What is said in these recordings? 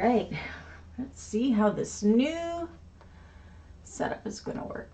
right, let's see how this new setup is going to work.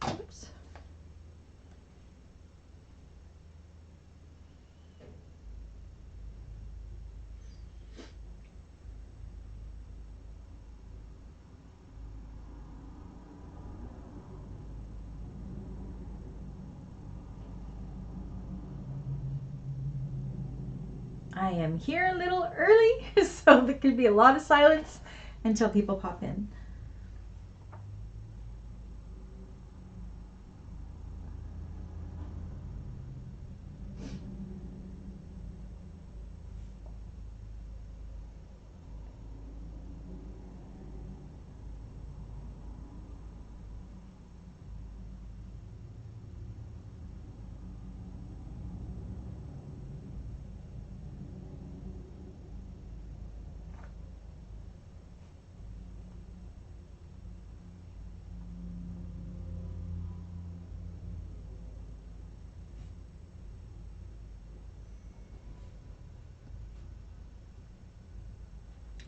Oops. I am here a little early, so there could be a lot of silence until people pop in.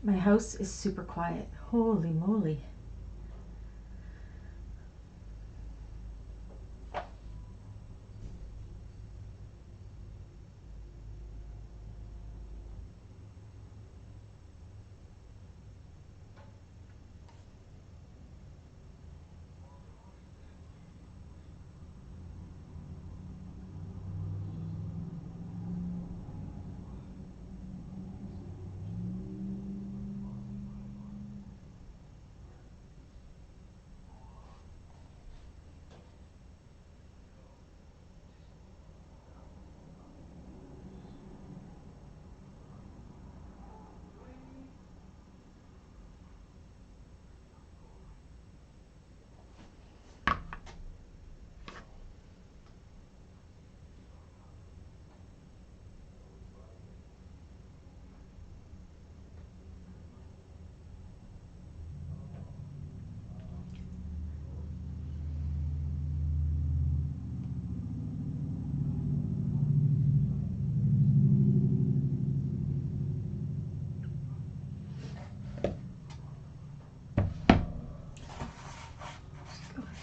My house is super quiet. Holy moly.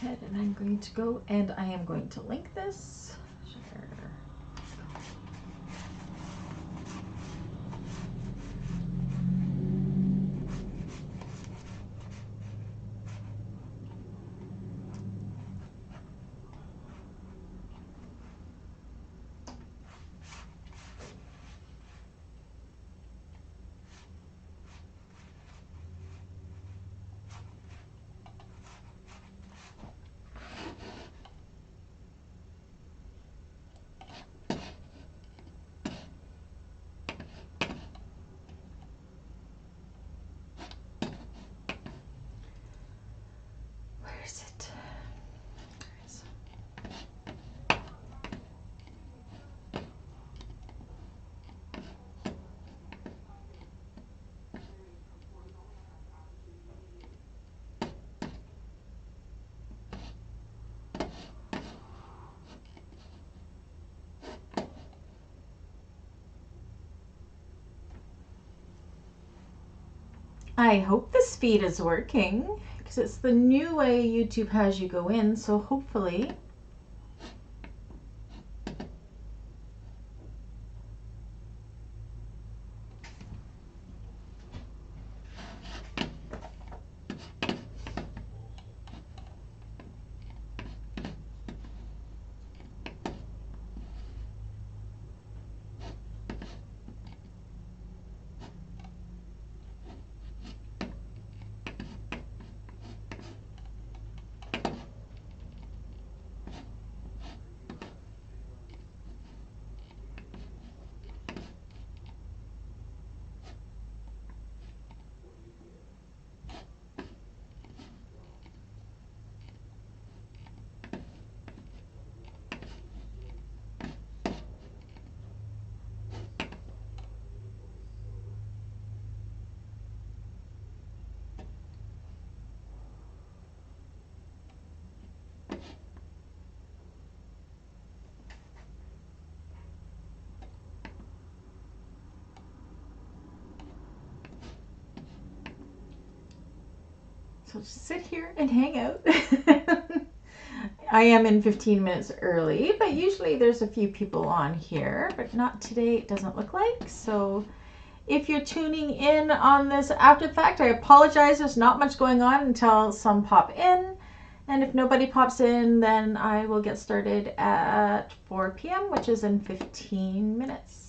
And I'm going to go and I am going to link this. Sure. I hope this feed is working because it's the new way YouTube has you go in, so hopefully. So just sit here and hang out. I am in 15 minutes early, but usually there's a few people on here, but not today, it doesn't look like. So if you're tuning in on this after the fact, I apologize. There's not much going on until some pop in. And if nobody pops in, then I will get started at 4 p.m., which is in 15 minutes.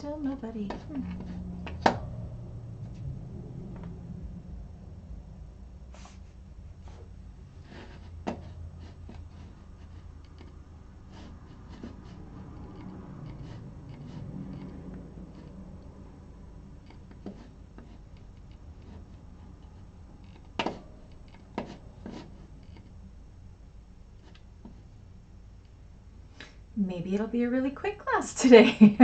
Still nobody. Maybe it'll be a really quick class today.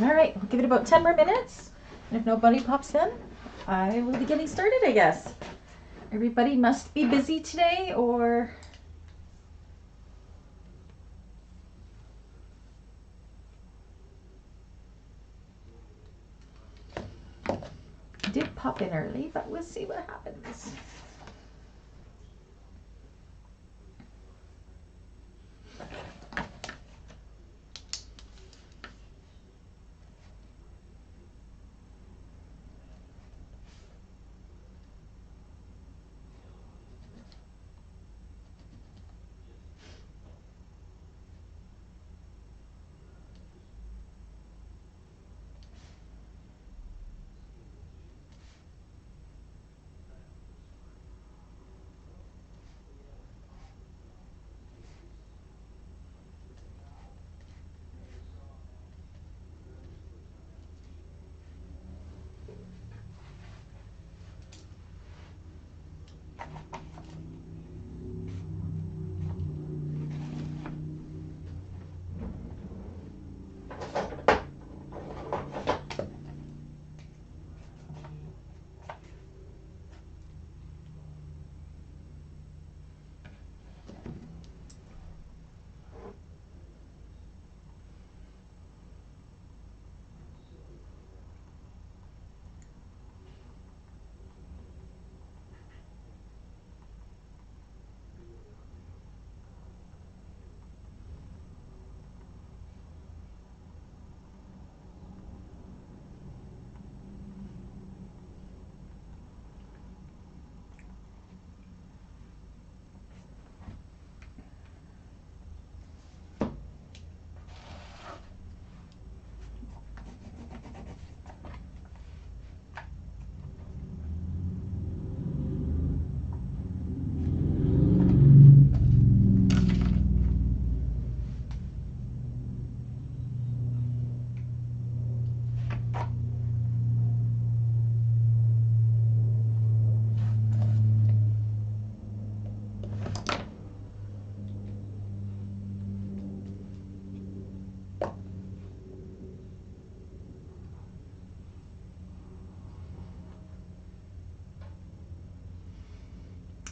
All right, we'll give it about 10 more minutes. And if nobody pops in, I will be getting started, I guess. Everybody must be busy today, or... I did pop in early, but we'll see what happens.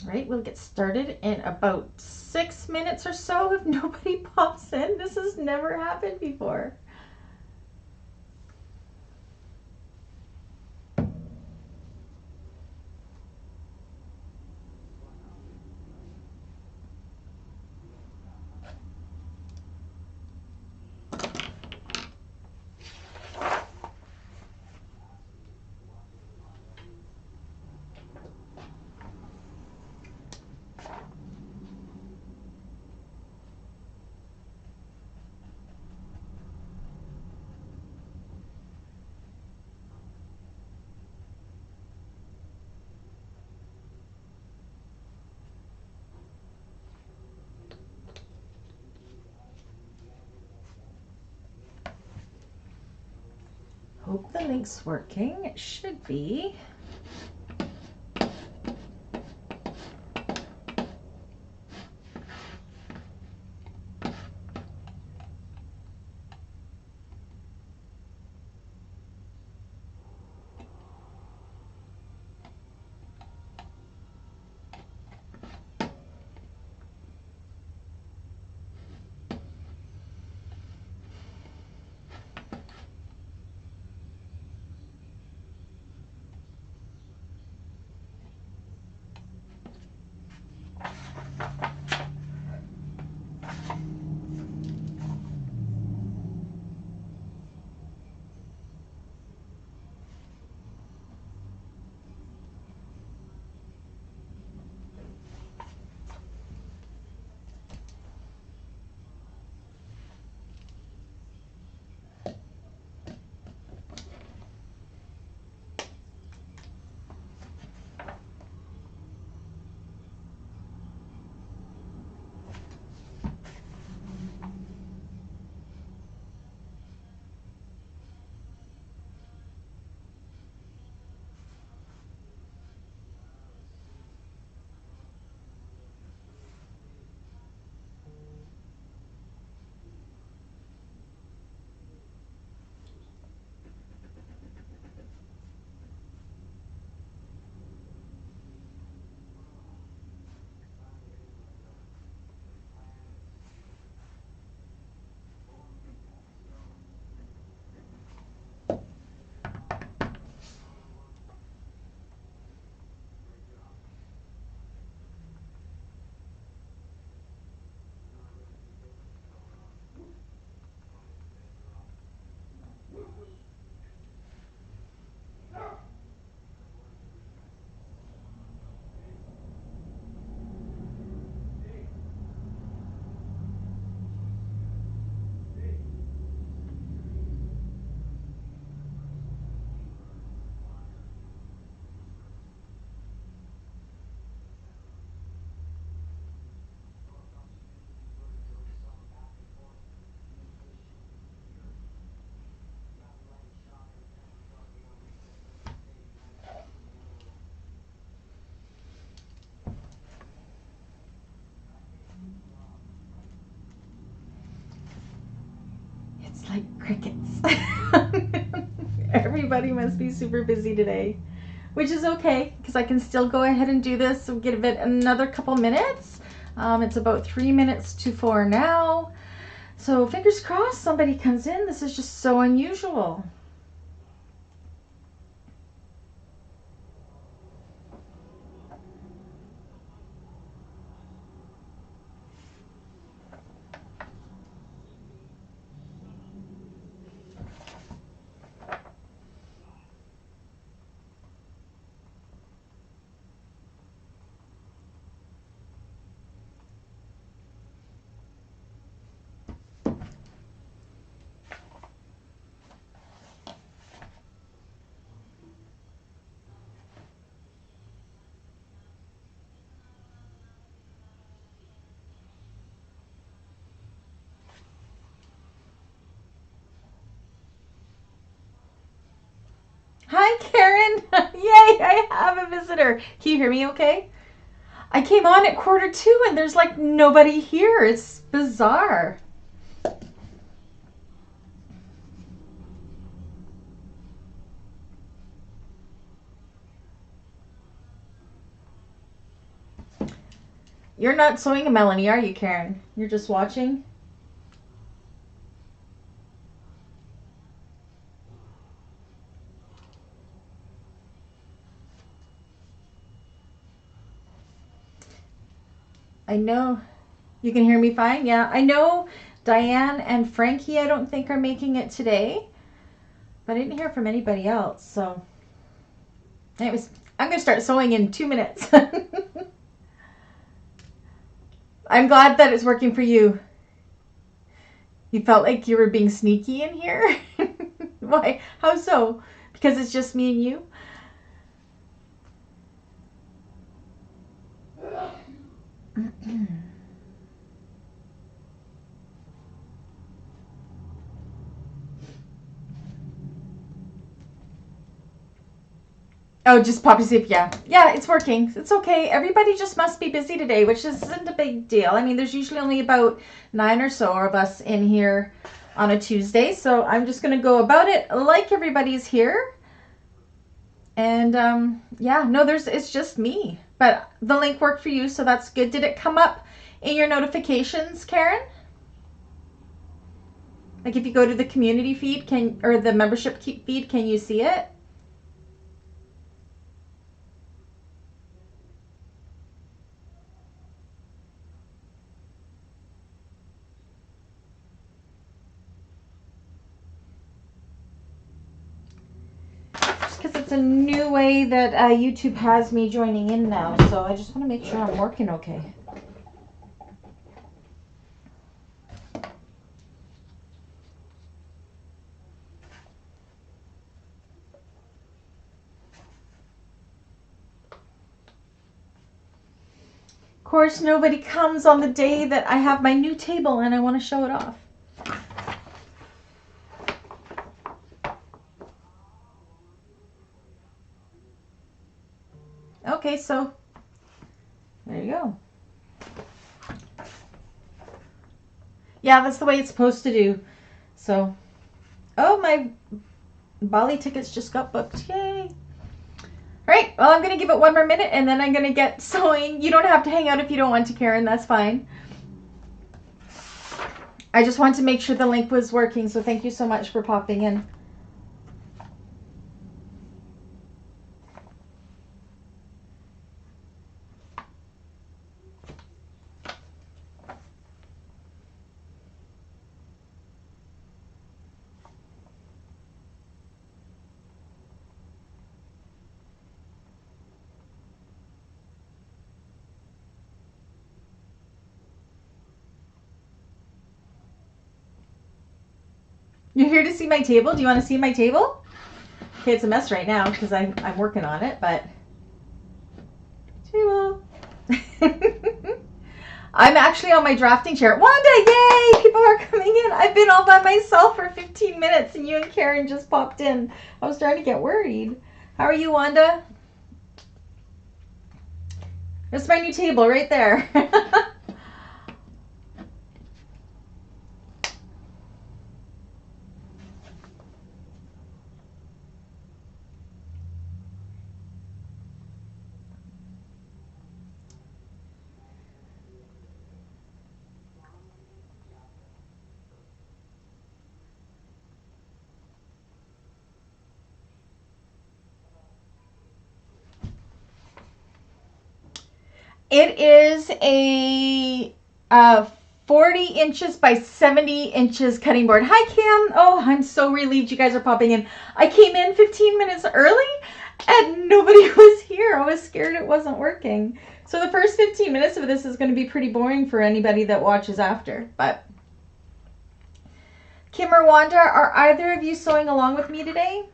All right, we'll get started in about 6 minutes or so if nobody pops in. This has never happened before. Hope the link's working. It should be. It's like crickets. Everybody must be super busy today, which is okay because I can still go ahead and do this. We'll give it another couple minutes. It's about 3 minutes to 4 now. So fingers crossed somebody comes in. This is just so unusual. Hi, Karen. Yay, I have a visitor. Can you hear me okay? I came on at 1:45 and there's like nobody here. It's bizarre. You're not sewing, Melanie, are you, Karen? You're just watching? I know. You can hear me fine? Yeah. I know Diane and Frankie, I don't think, are making it today. But I didn't hear from anybody else. So, anyways, I'm going to start sewing in 2 minutes. I'm glad that it's working for you. You felt like you were being sneaky in here? Why? How so? Because it's just me and you? Oh, just pop zip, yeah. Yeah, it's working. It's okay. Everybody just must be busy today, which isn't a big deal. I mean, there's usually only about 9 or so of us in here on a Tuesday, so I'm just going to go about it like everybody's here. And, yeah, no, it's just me. But the link worked for you, so that's good. Did it come up in your notifications, Karen? Like if you go to the community feed, or the membership feed, can you see it? Because it's a new way that YouTube has me joining in now, so I just want to make sure I'm working okay. Of course, nobody comes on the day that I have my new table and I want to show it off. Okay, so there you go. Yeah, that's the way it's supposed to do. So, oh, my Bali tickets just got booked. Yay. All right, well, I'm going to give it 1 more minute and then I'm going to get sewing. You don't have to hang out if you don't want to, Karen. That's fine. I just want to make sure the link was working, so thank you so much for popping in. You're here to see my table? Do you want to see my table? Okay, it's a mess right now because I'm working on it, but table. I'm actually on my drafting chair. Wanda, yay! People are coming in. I've been all by myself for 15 minutes and you and Karen just popped in. I was starting to get worried. How are you, Wanda? That's my new table right there. It is a 40 inches by 70 inches cutting board. Hi, Kim. Oh, I'm so relieved you guys are popping in. I came in 15 minutes early and nobody was here. I was scared it wasn't working. So the first 15 minutes of this is going to be pretty boring for anybody that watches after. But Kim or Wanda, are either of you sewing along with me today?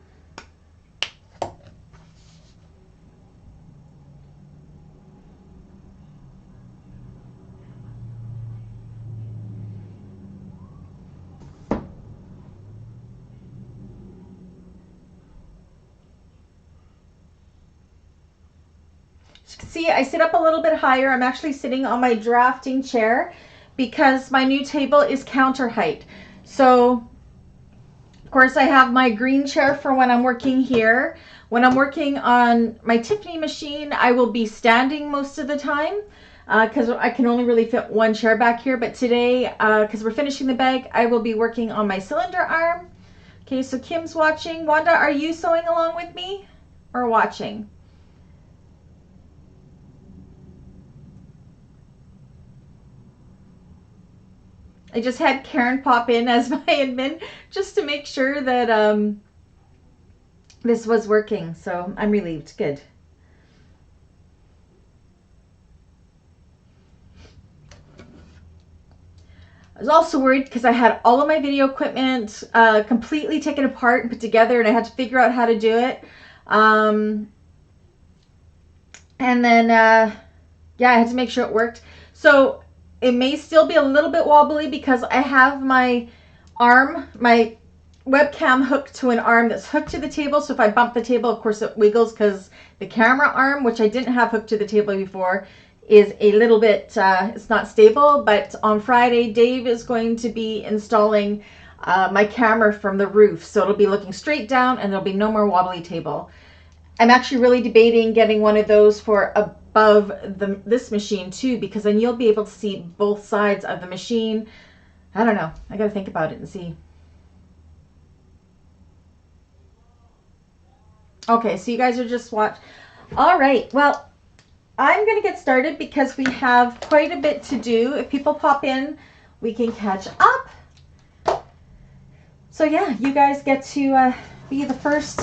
See, I sit up a little bit higher. I'm actually sitting on my drafting chair because my new table is counter height. So, of course, I have my green chair for when I'm working here. When I'm working on my Tiffany machine, I will be standing most of the time. because I can only really fit one chair back here. But today, because we're finishing the bag, I will be working on my cylinder arm. Okay, so Kim's watching. Wanda, are you sewing along with me or watching? I just had Karen pop in as my admin just to make sure that this was working. So I'm relieved. Good. I was also worried because I had all of my video equipment completely taken apart and put together, and I had to figure out how to do it. And then, yeah, I had to make sure it worked. So it may still be a little bit wobbly because I have my arm, my webcam hooked to an arm that's hooked to the table. So if I bump the table, of course it wiggles because the camera arm, which I didn't have hooked to the table before, is a little bit, it's not stable. But on Friday, Dave is going to be installing my camera from the roof. So it'll be looking straight down and there'll be no more wobbly table. I'm actually really debating getting one of those for above this machine too, because then you'll be able to see both sides of the machine. I don't know. I got to think about it and see. Okay, so you guys are just watching. All right, well, I'm going to get started because we have quite a bit to do. If people pop in, we can catch up. So yeah, you guys get to be the first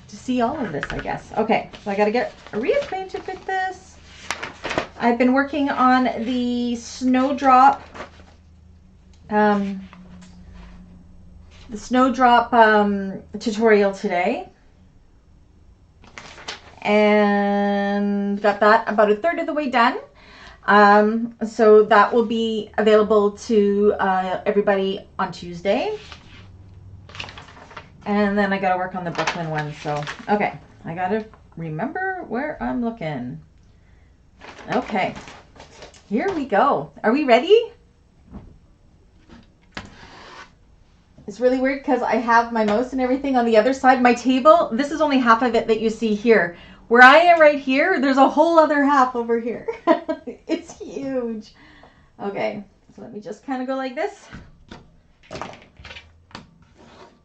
to see all of this, I guess. Okay, so I got to get reacquainted with this. I've been working on the snowdrop, tutorial today, and got that about a third of the way done. So that will be available to everybody on Tuesday. And then I got to work on the Brooklyn one. So, okay. I got to remember where I'm looking. Okay. Here we go. Are we ready? It's really weird because I have my mouse and everything on the other side. My table, this is only half of it that you see here. Where I am right here, there's a whole other half over here. It's huge. Okay. So let me just kind of go like this.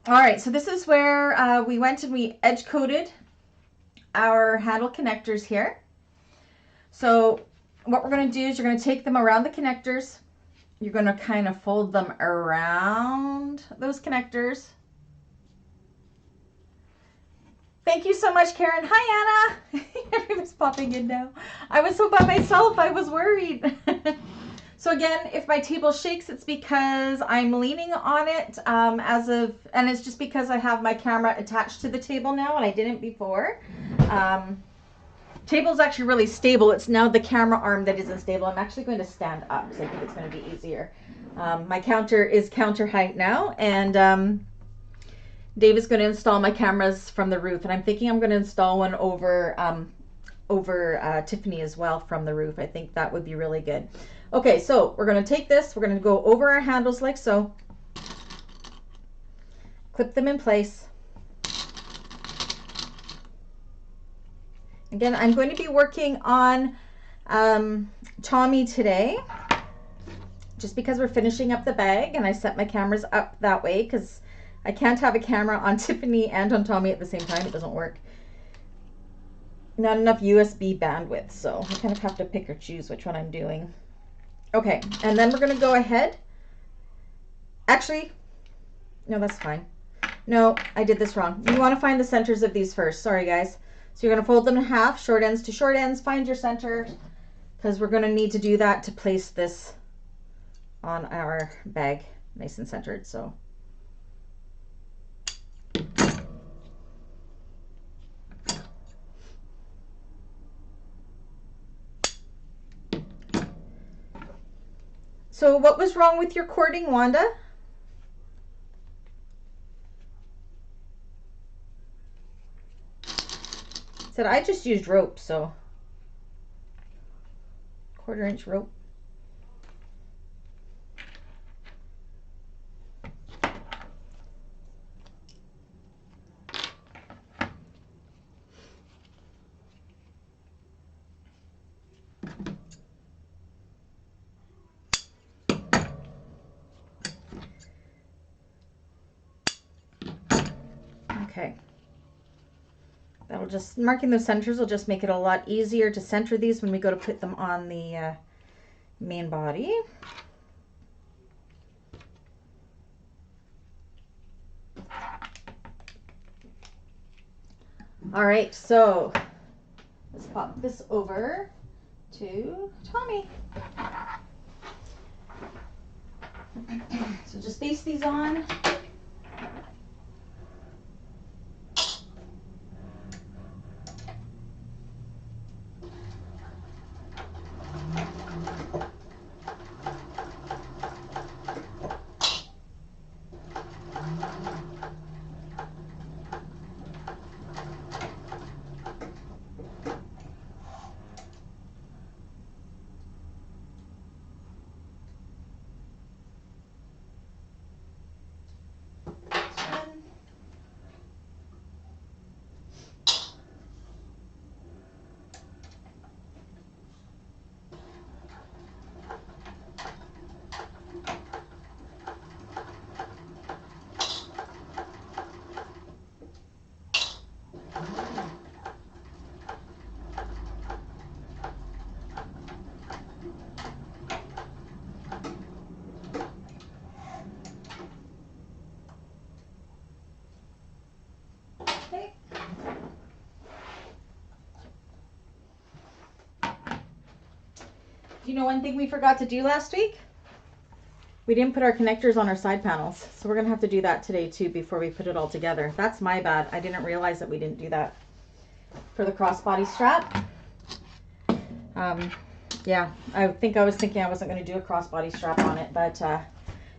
All right, so this is where we went and we edge coated our handle connectors here. So what we're going to do is you're going to take them around the connectors. You're going to kind of fold them around those connectors. Thank you so much, Karen. Hi, Anna. Everyone's popping in now. I was so by myself, I was worried. So again, if my table shakes, it's because I'm leaning on it and it's just because I have my camera attached to the table now and I didn't before. Table's actually really stable. It's now the camera arm that isn't stable. I'm actually going to stand up because I think it's going to be easier. My counter is counter height now, and Dave is going to install my cameras from the roof, and I'm thinking I'm going to install one over Tiffany as well from the roof. I think that would be really good. Okay, so we're going to take this, we're going to go over our handles like so, clip them in place. Again, I'm going to be working on Tommy today, just because we're finishing up the bag, and I set my cameras up that way because I can't have a camera on Tiffany and on Tommy at the same time. It doesn't work. Not enough USB bandwidth, so I kind of have to pick or choose which one I'm doing. Okay, and then we're going to go ahead. Actually, no, that's fine. No, I did this wrong. You want to find the centers of these first. Sorry, guys. So you're going to fold them in half, short ends to short ends. Find your center, because we're going to need to do that to place this on our bag nice and centered. So what was wrong with your cording, Wanda? Said I just used rope, so 1/4 inch rope. Okay. That'll just, marking those centers will just make it a lot easier to center these when we go to put them on the main body. All right, so let's pop this over to Tommy. So just face these on. Do you know one thing we forgot to do last week? We didn't put our connectors on our side panels, so we're gonna have to do that today too before we put it all together. That's my bad. I didn't realize that we didn't do that for the crossbody strap. Yeah, I was thinking I wasn't gonna do a crossbody strap on it, but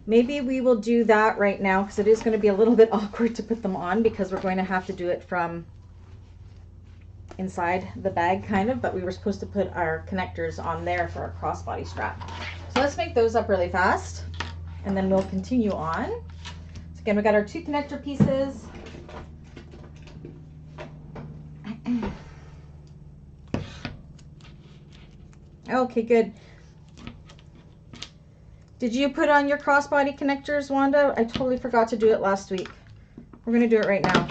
maybe we will do that right now because it is gonna be a little bit awkward to put them on because we're going to have to do it from inside the bag kind of, but we were supposed to put our connectors on there for our crossbody strap. So let's make those up really fast and then we'll continue on. So again, we got our 2 connector pieces. Okay, good. Did you put on your crossbody connectors, Wanda? I totally forgot to do it last week. We're gonna do it right now.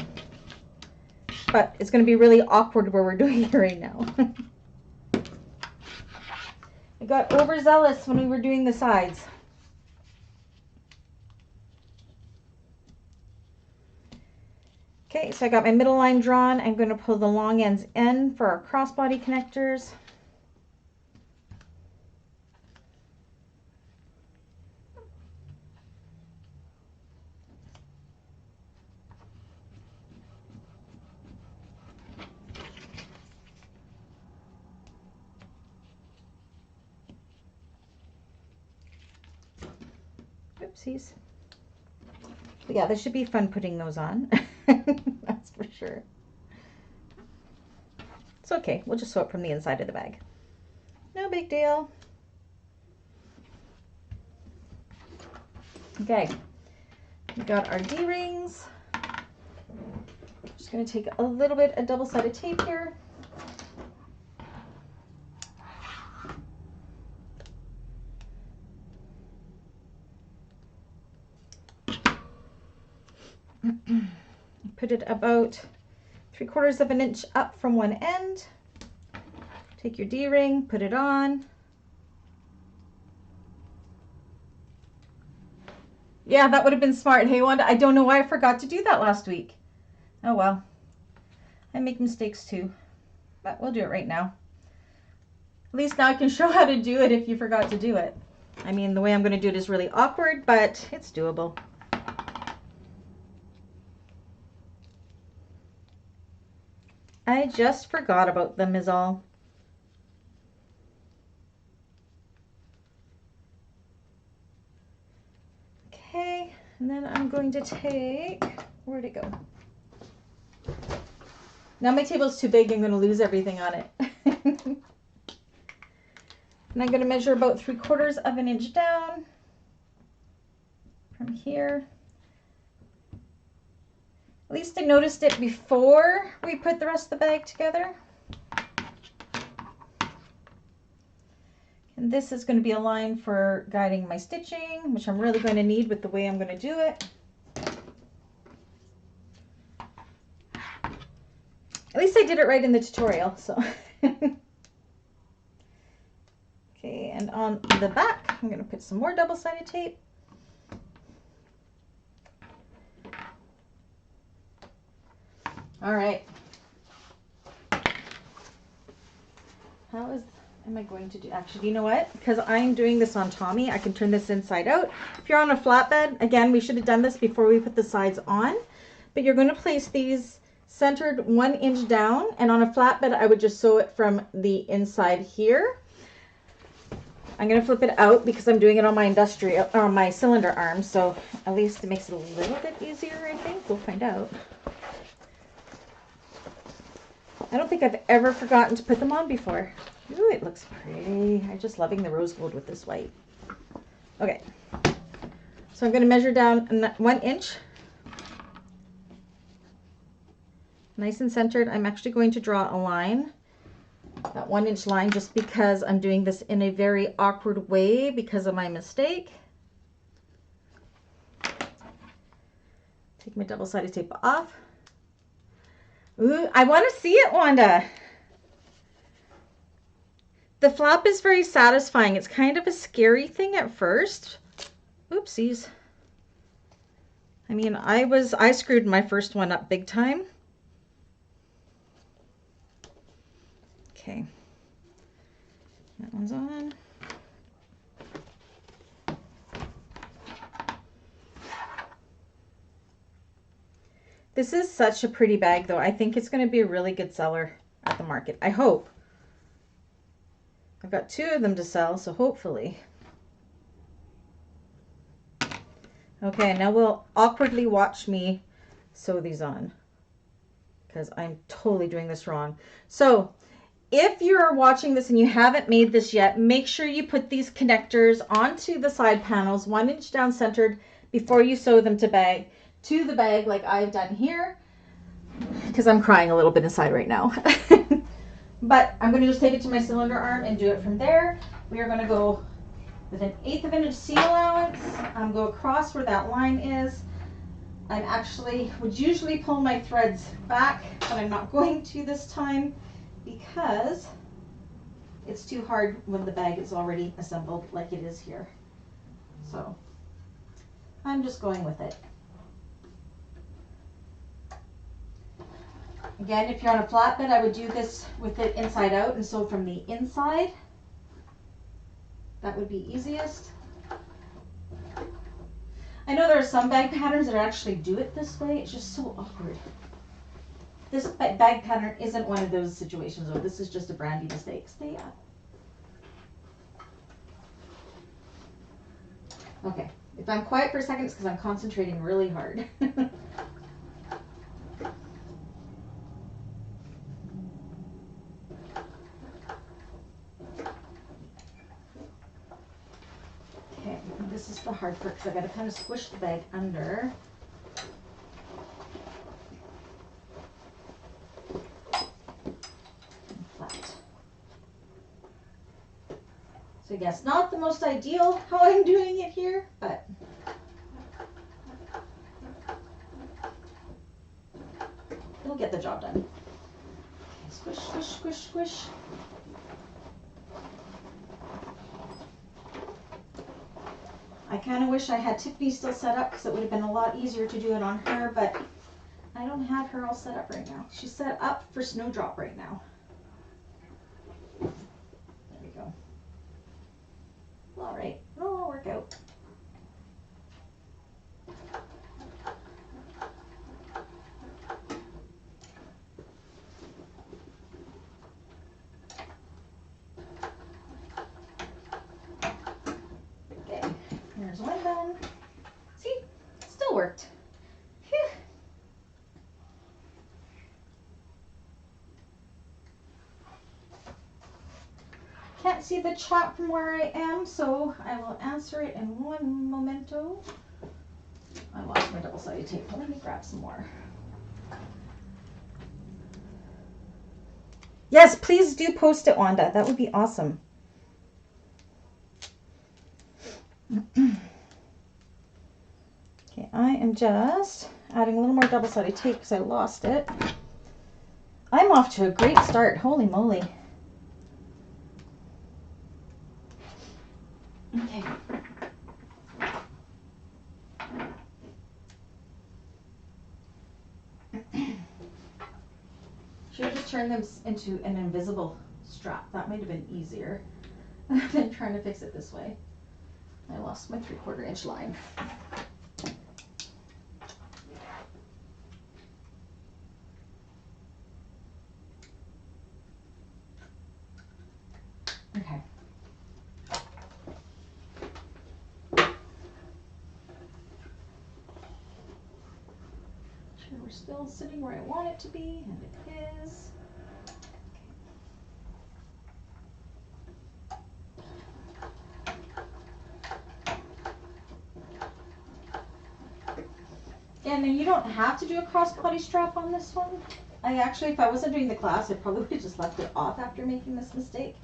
But it's going to be really awkward where we're doing it right now. I got overzealous when we were doing the sides. Okay, so I got my middle line drawn. I'm going to pull the long ends in for our crossbody connectors. Oopsies. But yeah, this should be fun putting those on. That's for sure. It's okay. We'll just sew it from the inside of the bag. No big deal. Okay. We got our D-rings. Just going to take a little bit of double-sided tape here. Put it about 3/4 of an inch up from one end. Take your D-ring, put it on. Yeah, that would have been smart. Hey, Wanda, I don't know why I forgot to do that last week. Oh well. I make mistakes too, but we'll do it right now. At least now I can show how to do it if you forgot to do it. I mean, the way I'm going to do it is really awkward, but it's doable. I just forgot about them is all. Okay, and then I'm going to take, where'd it go? Now my table's too big, I'm going to lose everything on it. And I'm going to measure about 3/4 of an inch down from here. At least I noticed it before we put the rest of the bag together. And this is going to be a line for guiding my stitching, which I'm really going to need with the way I'm going to do it. At least I did it right in the tutorial, so. Okay, and on the back, I'm going to put some more double-sided tape. All right. Am I going to do, actually, you know what? Because I'm doing this on Tommy, I can turn this inside out. If you're on a flatbed, again, we should have done this before we put the sides on, but you're going to place these centered 1 inch down, and on a flatbed, I would just sew it from the inside here. I'm going to flip it out because I'm doing it on my industrial, or my cylinder arm, so at least it makes it a little bit easier, I think. We'll find out. I don't think I've ever forgotten to put them on before. Ooh, it looks pretty. I'm just loving the rose gold with this white. Okay, so I'm going to measure down 1 inch. Nice and centered. I'm actually going to draw a line, that 1 inch line, just because I'm doing this in a very awkward way because of my mistake. Take my double-sided tape off. Ooh, I want to see it, Wanda. The flap is very satisfying. It's kind of a scary thing at first. Oopsies. I mean, I screwed my first one up big time. Okay. That one's on. This is such a pretty bag, though. I think it's going to be a really good seller at the market. I hope. I've got 2 of them to sell, so hopefully. Okay, now we'll awkwardly watch me sew these on, because I'm totally doing this wrong. So if you're watching this and you haven't made this yet, make sure you put these connectors onto the side panels 1 inch down centered before you sew them to the bag like I've done here, because I'm crying a little bit inside right now. But I'm going to just take it to my cylinder arm and do it from there. We are going to go with 1/8 of an inch seam allowance. Go across where that line is. I would usually pull my threads back, but I'm not going to this time because it's too hard when the bag is already assembled like it is here. So I'm just going with it. Again, if you're on a flatbed, I would do this with it inside out and sew from the inside. That would be easiest. I know there are some bag patterns that actually do it this way. It's just so awkward. This bag pattern isn't one of those situations, though. This is just a Brandy mistake. Stay up. Okay, if I'm quiet for a second, it's because I'm concentrating really hard. Okay, this is the hard part because I've got to kind of squish the bag under. So yes, not the most ideal how I'm doing it here, but it'll get the job done. Okay, squish, squish, squish, squish. I kind of wish I had Tiffany still set up because it would have been a lot easier to do it on her, but I don't have her all set up right now. She's set up for Snowdrop right now. There we go. All right, it'll all work out. Okay, here's one done. See, still worked. Phew. Can't see the chat from where I am, so I will answer it in one momento. I lost my double-sided tape. Let me grab some more. Yes, please do post it, Wanda. That would be awesome. Okay, I am just adding a little more double-sided tape because I lost it. I'm off to a great start. Holy moly. Okay. Should have just turned them into an invisible strap. That might have been easier than trying to fix it this way. I lost my 3/4 inch line. Okay. Sure we're still sitting where I want it to be, and it is. And you don't have to do a crossbody strap on this one. I actually, if I wasn't doing the class, I probably would have just left it off after making this mistake.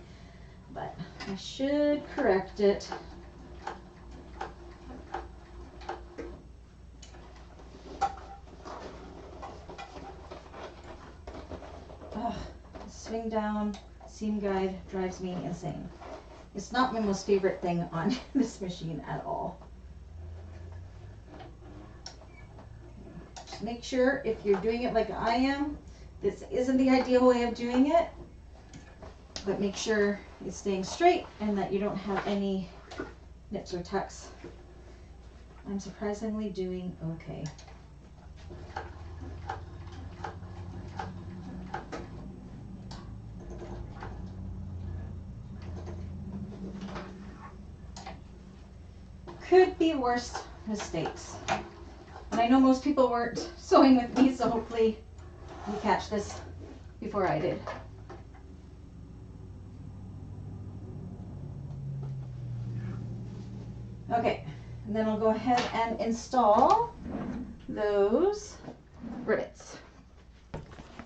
But I should correct it. Ugh, the swing down seam guide drives me insane. It's not my most favorite thing on this machine at all. Just make sure if you're doing it like I am, this isn't the ideal way of doing it, but make sure it's staying straight and that you don't have any nips or tucks. I'm surprisingly doing okay. Could be worse mistakes. And I know most people weren't sewing with me, so hopefully you catch this before I did. Okay, and then I'll go ahead and install those rivets.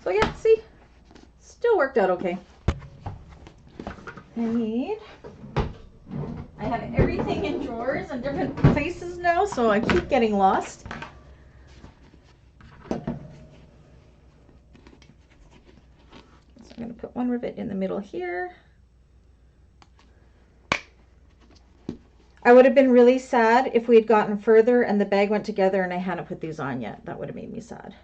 So yeah, see, still worked out okay. I have everything in drawers and different places now, so I keep getting lost. So I'm going to put one rivet in the middle here. I would have been really sad if we had gotten further and the bag went together and I hadn't put these on yet. That would have made me sad.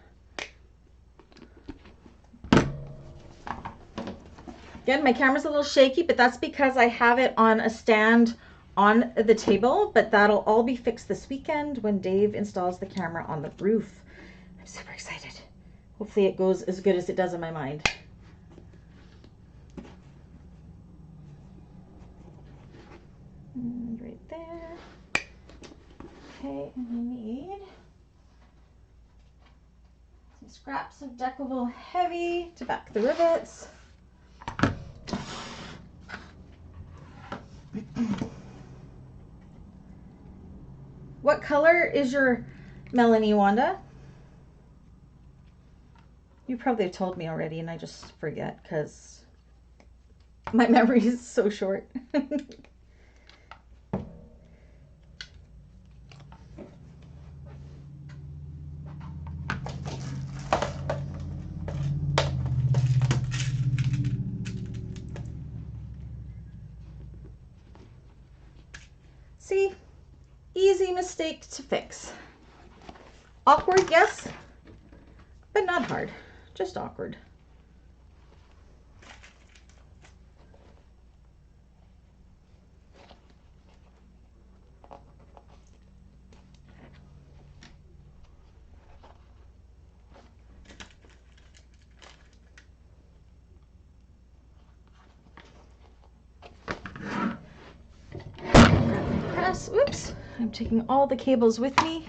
Again, my camera's a little shaky, but that's because I have it on a stand on the table, but that'll all be fixed this weekend when Dave installs the camera on the roof. I'm super excited. Hopefully it goes as good as it does in my mind. And right there. Okay, and we need some scraps of deckable heavy to back the rivets. What color is your Melanie, Wanda? You probably have told me already and I just forget because my memory is so short. See? Easy mistake to fix. Awkward, yes, but not hard, just awkward. Press, oops. I'm taking all the cables with me.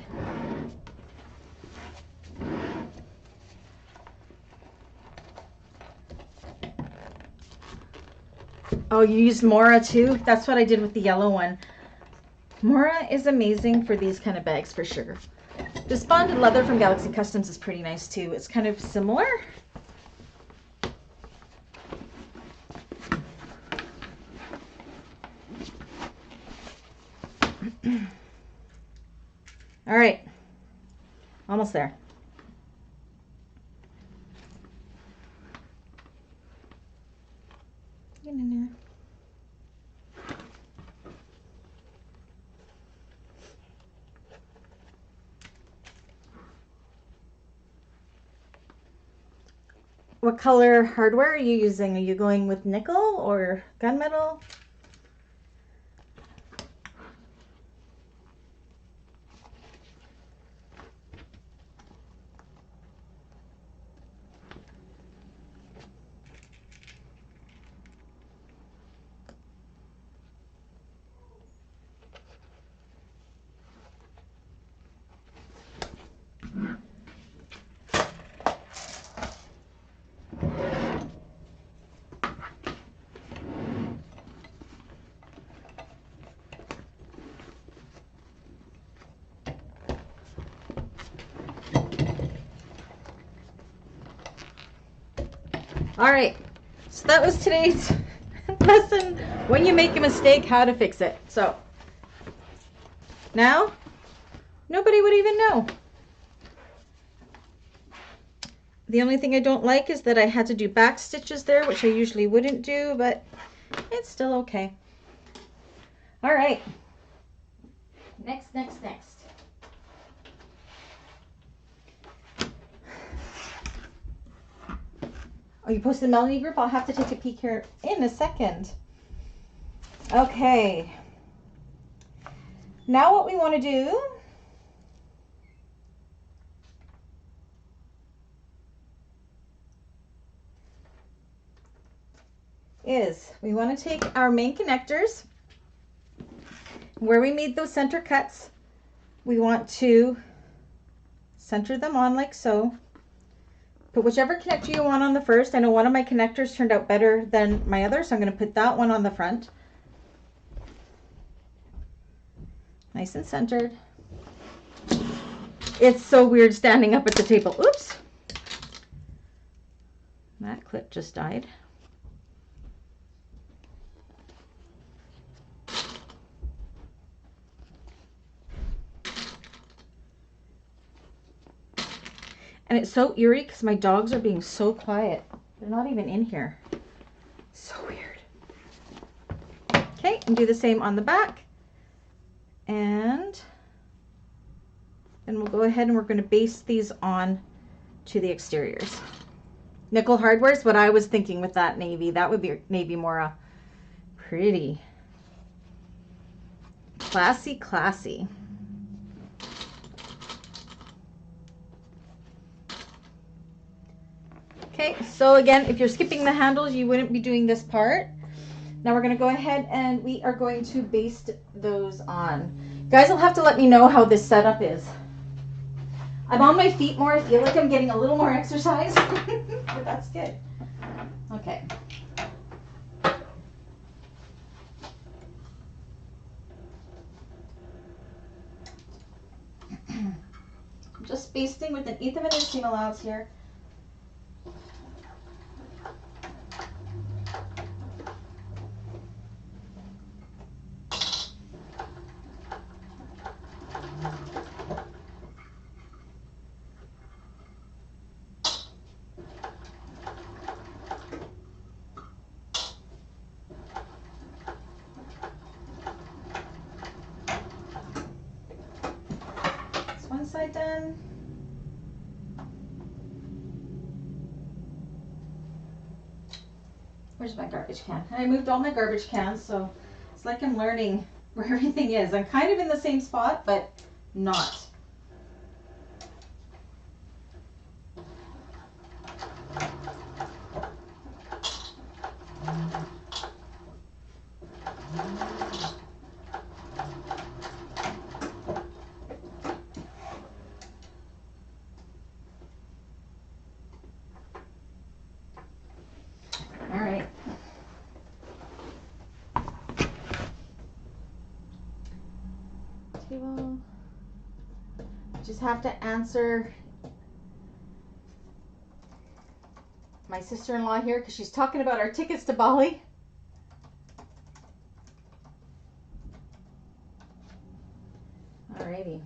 Oh, you used Mora too? That's what I did with the yellow one. Mora is amazing for these kind of bags for sure. This bonded leather from Galaxy Customs is pretty nice too. It's kind of similar. All right, almost there. Get in there. What color hardware are you using? Are you going with nickel or gunmetal? All right, so that was today's lesson. When you make a mistake, how to fix it. So now nobody would even know. The only thing I don't like is that I had to do back stitches there, which I usually wouldn't do, but it's still okay. All right, next. Oh, you posted the Melanie group? I'll have to take a peek here in a second. Okay. Now what we want to do is we want to take our main connectors where we made those center cuts. We want to center them on like so. Put whichever connector you want on the first. I know one of my connectors turned out better than my other, so I'm going to put that one on the front. Nice and centered. It's so weird standing up at the table. Oops. That clip just died. And it's so eerie because my dogs are being so quiet. They're not even in here. So weird. Okay, and do the same on the back. And then we'll go ahead and we're going to base these on to the exteriors. Nickel hardware is what I was thinking with that navy. That would be maybe more pretty. Classy. Okay, so again, if you're skipping the handles, you wouldn't be doing this part. Now we're going to go ahead and we are going to baste those on. Guys will have to let me know how this setup is. I'm on my feet more. I feel like I'm getting a little more exercise, but that's good. Okay. I'm just basting with 1/8 of an inch seam allowance here. Side done. Where's my garbage can? I moved all my garbage cans, so it's like I'm learning where everything is. I'm kind of in the same spot, but not. Just have to answer my sister-in-law here because she's talking about our tickets to Bali. Alrighty.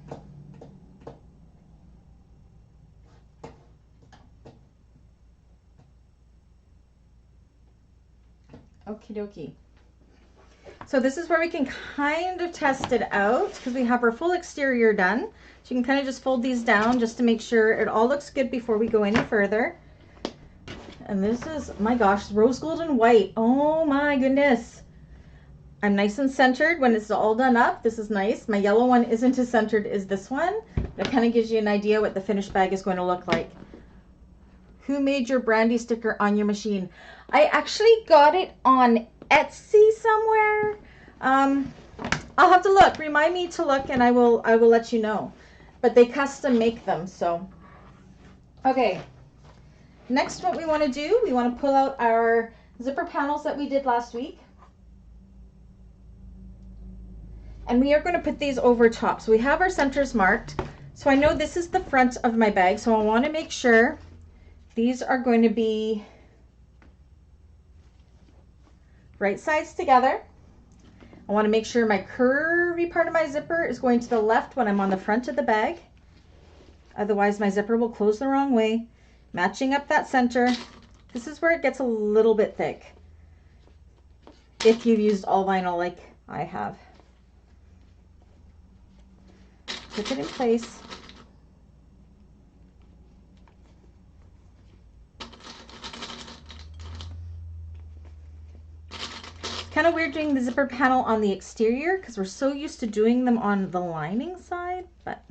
Okie dokie. So this is where we can kind of test it out because we have our full exterior done. So you can kind of just fold these down just to make sure it all looks good before we go any further. And this is, my gosh, rose gold and white. Oh my goodness. I'm nice and centered when it's all done up. This is nice. My yellow one isn't as centered as this one. That kind of gives you an idea what the finished bag is going to look like. Who made your Brandy sticker on your machine? I actually got it on Etsy somewhere. I'll have to look. Remind me to look and I will let you know. But they custom make them, so. Okay. Next, what we want to do, we want to pull out our zipper panels that we did last week. And we are going to put these over top. So we have our centers marked. So I know this is the front of my bag, so I want to make sure these are going to be right sides together. I want to make sure my curvy part of my zipper is going to the left when I'm on the front of the bag. Otherwise my zipper will close the wrong way. Matching up that center. This is where it gets a little bit thick if you've used all vinyl like I have. Put it in place. Kind of weird doing the zipper panel on the exterior because we're so used to doing them on the lining side, but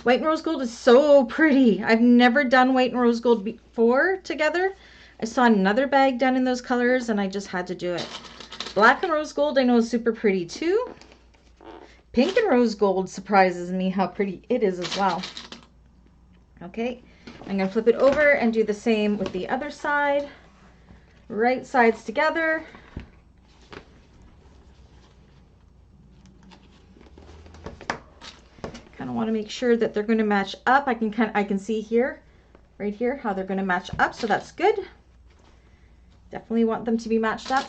white and rose gold is so pretty. I've never done white and rose gold before together. I saw another bag done in those colors and I just had to do it. Black and rose gold I know is super pretty too. Pink and rose gold surprises me how pretty it is as well. Okay. I'm going to flip it over and do the same with the other side. Right sides together. Kind of want to make sure that they're going to match up. I can see here, right here, how they're going to match up, so that's good. Definitely want them to be matched up.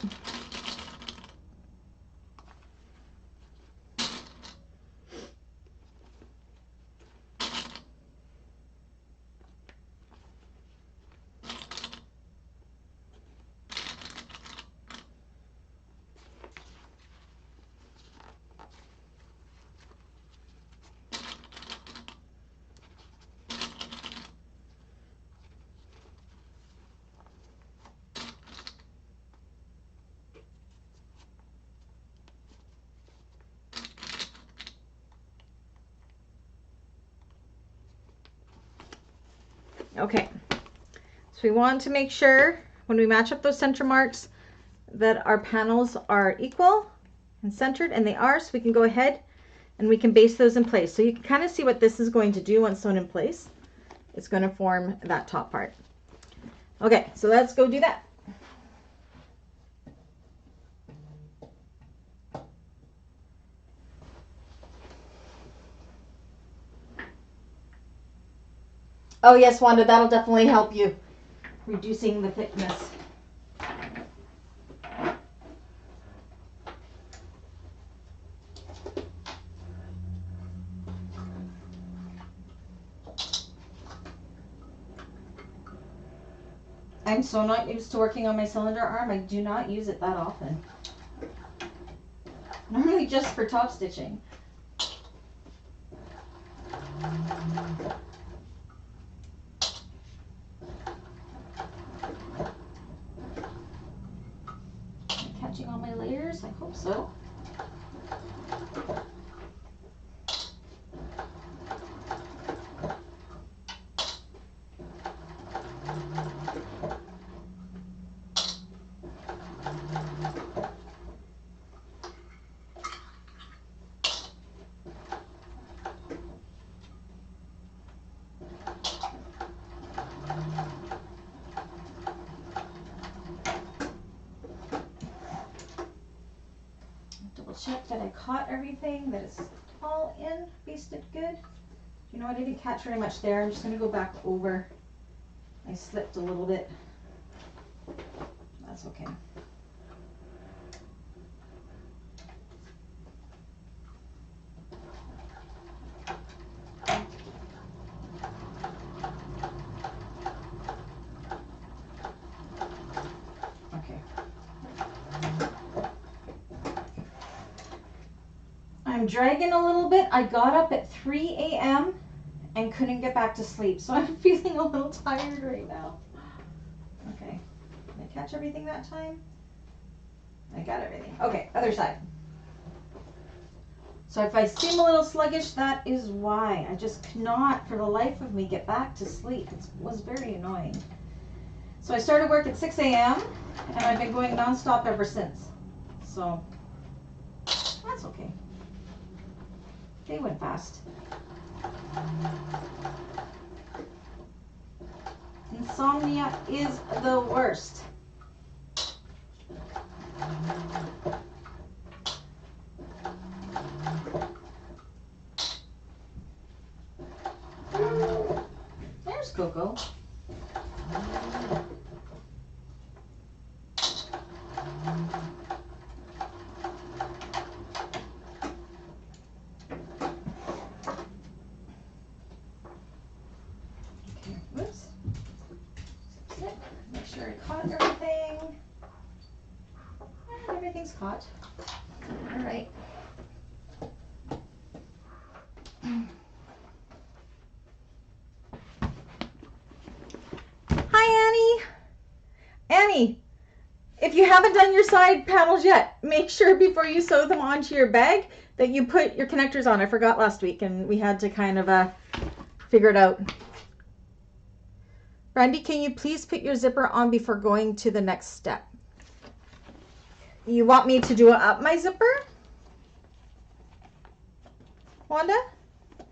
Okay, so we want to make sure when we match up those center marks that our panels are equal and centered, and they are, so we can go ahead and we can base those in place. So you can kind of see what this is going to do once sewn in place. It's going to form that top part. Okay, so let's go do that. Oh yes, Wanda, that'll definitely help you reducing the thickness. I'm so not used to working on my cylinder arm. I do not use it that often. Normally just for top stitching. Catching all my layers? I hope so. Check that I caught everything, that it's all in, basted good. You know, I didn't catch very much there. I'm just going to go back over. I slipped a little bit. That's okay. I'm dragging a little bit. I got up at 3 a.m. and couldn't get back to sleep, so I'm feeling a little tired right now. Okay, did I catch everything that time? I got everything. Okay, other side. So if I seem a little sluggish, that is why. I just cannot, for the life of me, get back to sleep. It was very annoying. So I started work at 6 a.m. and I've been going nonstop ever since. So that's okay. They went fast. Insomnia is the worst. There's Coco. Oops. Make sure I caught everything. And everything's caught. All right. Hi, Annie. Annie, if you haven't done your side panels yet, make sure before you sew them onto your bag that you put your connectors on. I forgot last week and we had to kind of figure it out. Brandy, can you please put your zipper on before going to the next step? You want me to do it up my zipper? Wanda? Are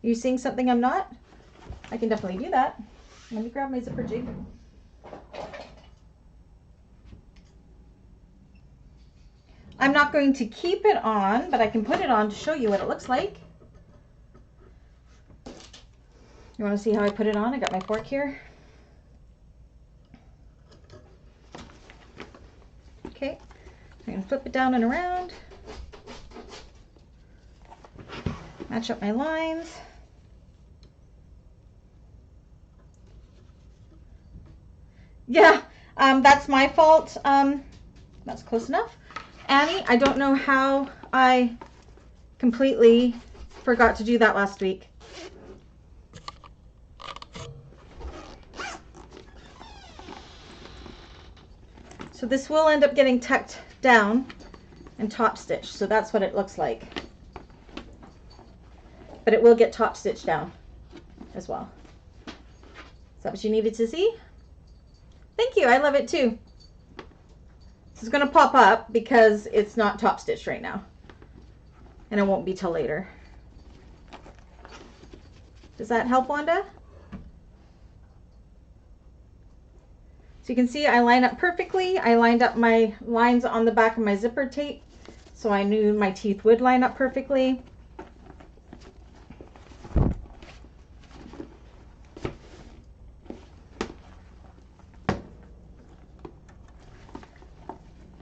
you seeing something I'm not? I can definitely do that. Let me grab my zipper jig. I'm not going to keep it on, but I can put it on to show you what it looks like. You want to see how I put it on? I got my fork here. Okay, I'm going to flip it down and around. Match up my lines. Yeah, that's my fault. That's close enough. Annie, I don't know how I completely forgot to do that last week. So this will end up getting tucked down and top stitched. So that's what it looks like. But it will get top stitched down as well. Is that what you needed to see? Thank you, I love it too. This is gonna pop up because it's not top stitched right now. And it won't be till later. Does that help, Wanda? So you can see I line up perfectly. I lined up my lines on the back of my zipper tape, so I knew my teeth would line up perfectly.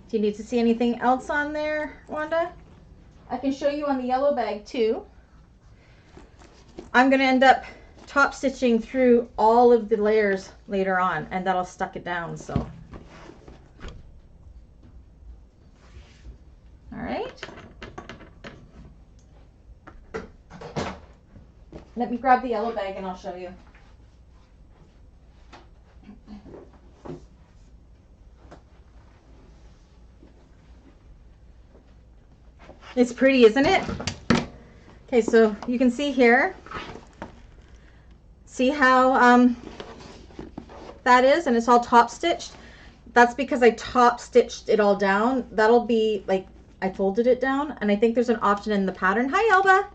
Do you need to see anything else on there, Wanda? I can show you on the yellow bag too. I'm going to end up top stitching through all of the layers later on, and that'll stuck it down. So, all right. Let me grab the yellow bag and I'll show you. It's pretty, isn't it? Okay, so you can see here. See how that is, and it's all top stitched. That's because I top stitched it all down. That'll be like I folded it down, and I think there's an option in the pattern. Hi, Elba,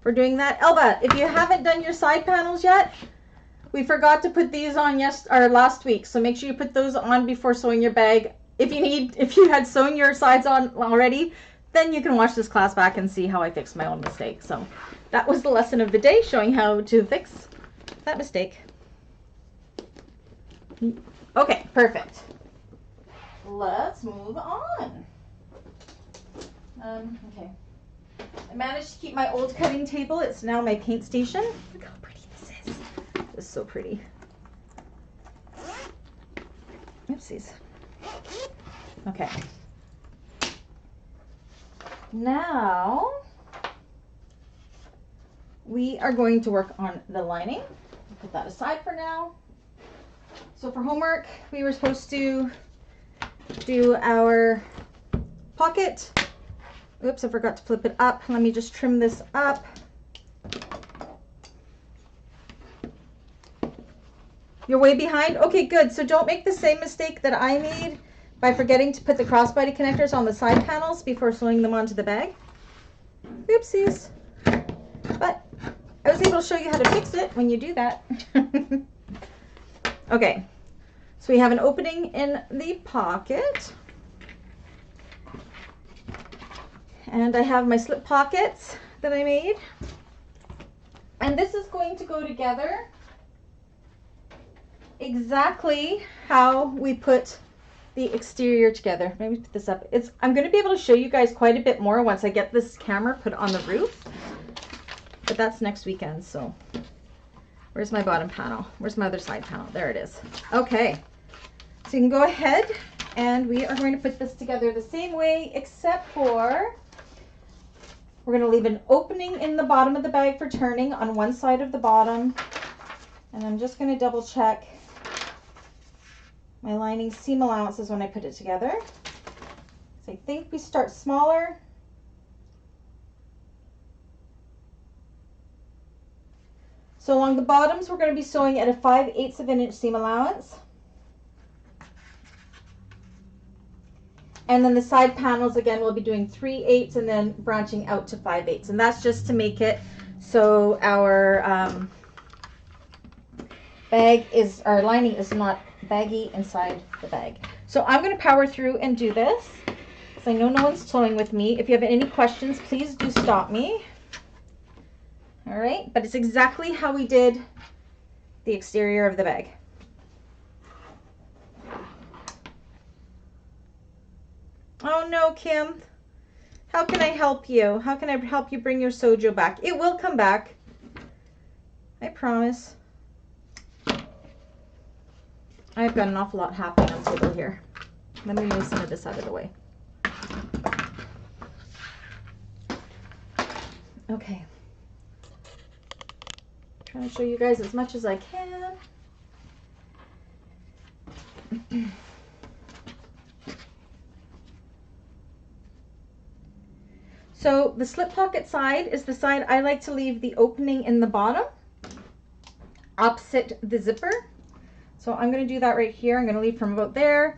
for doing that. Elba, if you haven't done your side panels yet, we forgot to put these on last week, so make sure you put those on before sewing your bag. If you had sewn your sides on already, then you can watch this class back and see how I fixed my own mistake. So that was the lesson of the day, showing how to fix that mistake. Okay, perfect. Let's move on. Okay. I managed to keep my old cutting table. It's now my paint station. Look how pretty this is. This is so pretty. Oopsies. Okay. Now we are going to work on the lining. Put that aside for now. So for homework, we were supposed to do our pocket. Oops, I forgot to flip it up. Let me just trim this up. You're way behind? Okay, good. So don't make the same mistake that I made by forgetting to put the crossbody connectors on the side panels before sewing them onto the bag. Oopsies. But I was able to show you how to fix it when you do that. Okay, so we have an opening in the pocket. And I have my slip pockets that I made. And this is going to go together exactly how we put the exterior together. Let me put this up. I'm going to be able to show you guys quite a bit more once I get this camera put on the roof. But that's next weekend, so. Where's my bottom panel? Where's my other side panel? There it is. Okay. So you can go ahead and we are going to put this together the same way, except for we're going to leave an opening in the bottom of the bag for turning on one side of the bottom. And I'm just going to double check my lining seam allowances when I put it together. So I think we start smaller. So along the bottoms, we're going to be sewing at a 5/8 of an inch seam allowance. And then the side panels, again, we'll be doing 3/8 and then branching out to 5/8. And that's just to make it so our our lining is not baggy inside the bag. So I'm going to power through and do this because I know no one's sewing with me. If you have any questions, please do stop me. All right, but it's exactly how we did the exterior of the bag. Oh no, Kim. How can I help you? How can I help you bring your sojo back? It will come back. I promise. I've got an awful lot happening on the table here. Let me move some of this out of the way. Okay. Trying to show you guys as much as I can. So the slip pocket side is the side I like to leave the opening in the bottom opposite the zipper. So I'm going to do that right here. I'm going to leave from about there.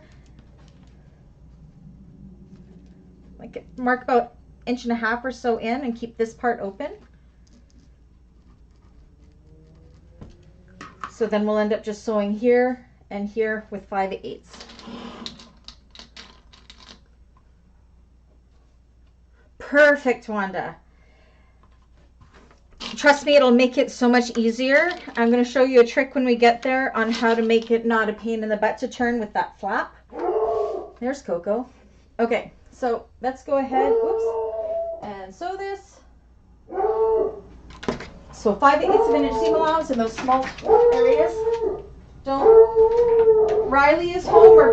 Like mark about 1.5 inches or so in and keep this part open. So then we'll end up just sewing here and here with 5/8. Perfect, Wanda. Trust me, it'll make it so much easier. I'm going to show you a trick when we get there on how to make it not a pain in the butt to turn with that flap. There's Coco. Okay, so let's go ahead, whoops, and sew this. So 5/8 of an inch seam allowance in those small areas. Don't. Riley is home or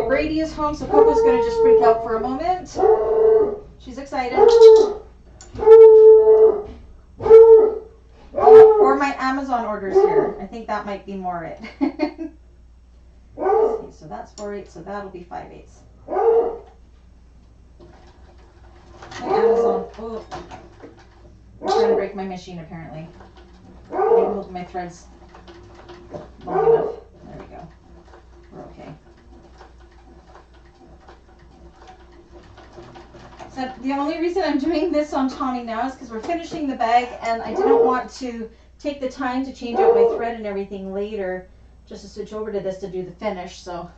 Brady is home, so Coco's going to just freak out for a moment. She's excited. Or my Amazon orders here. I think that might be more it. Okay, so that's 4/8, so that'll be 5/8. My Amazon. Oh, I'm trying to break my machine apparently. I didn't hold my threads long enough. There we go. We're okay. So the only reason I'm doing this on Tommy now is because we're finishing the bag and I didn't want to take the time to change out my thread and everything later just to switch over to this to do the finish. So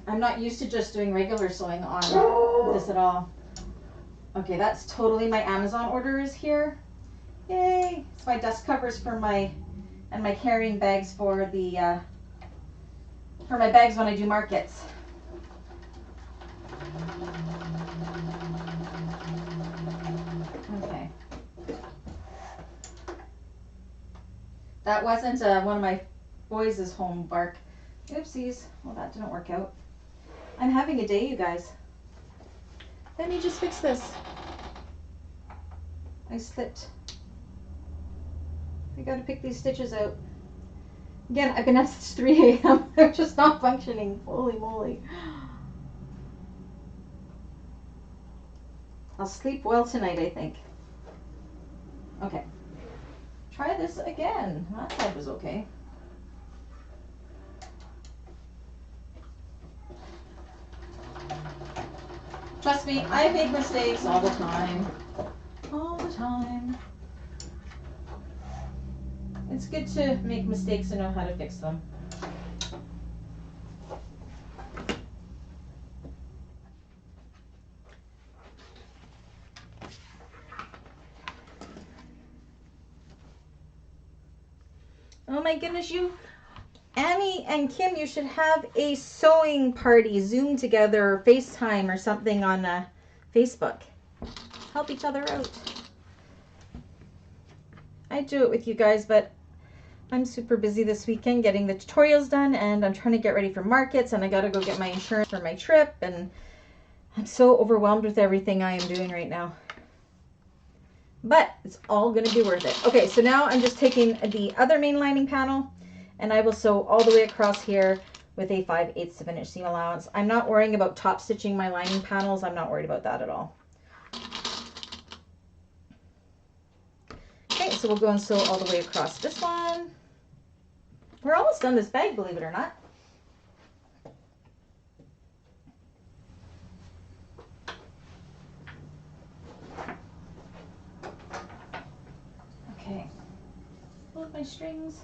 I'm not used to just doing regular sewing on this at all. Okay, that's totally my Amazon orders here. Yay! It's my dust covers for my carrying bags for the for my bags when I do markets. Okay. That wasn't one of my boys' home bark. Oopsies. Well, that didn't work out. I'm having a day, you guys. Let me just fix this. I slipped. I gotta pick these stitches out. Again, I've been up since 3 a.m. I'm just not functioning. Holy moly. I'll sleep well tonight, I think. Okay. Try this again. That side was okay. Trust me, I make mistakes all the time. All the time. It's good to make mistakes and know how to fix them. Oh my goodness, Annie and Kim, you should have a sewing party, Zoom together, or FaceTime or something on Facebook. Help each other out. I do it with you guys, but I'm super busy this weekend getting the tutorials done, and I'm trying to get ready for markets, and I gotta go get my insurance for my trip, and I'm so overwhelmed with everything I am doing right now. But it's all gonna be worth it. Okay, so now I'm just taking the other main lining panel, and I will sew all the way across here with a 5/8 of an inch seam allowance. I'm not worrying about top stitching my lining panels. I'm not worried about that at all. Okay, so we'll go and sew all the way across this one. We're almost done this bag, believe it or not. Okay, hold my strings.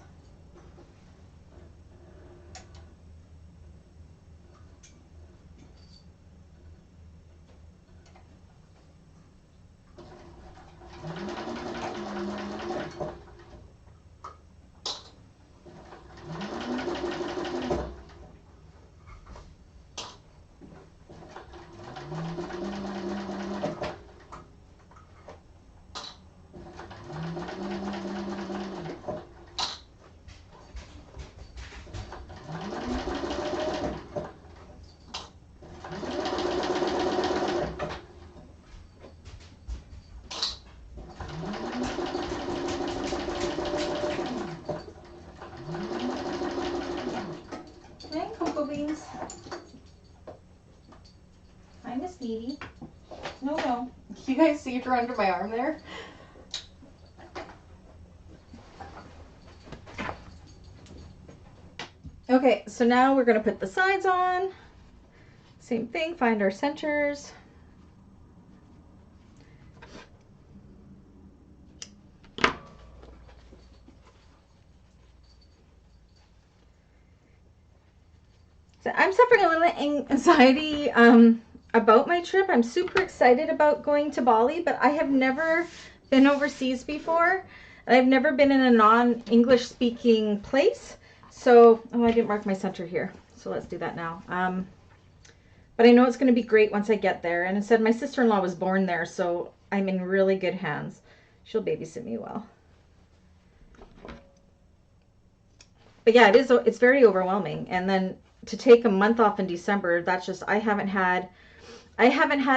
Hi, Miss Dee. No. You guys see her under my arm there? Okay, so now we're going to put the sides on. Same thing, find our centers. So I'm suffering a little anxiety about my trip. I'm super excited about going to Bali, but I have never been overseas before. And I've never been in a non-English speaking place. So, oh, I didn't mark my center here. So let's do that now. But I know it's going to be great once I get there. And it said my sister-in-law was born there, so I'm in really good hands. She'll babysit me well. But yeah, it's very overwhelming. And then to take a month off in December, that's just, I haven't had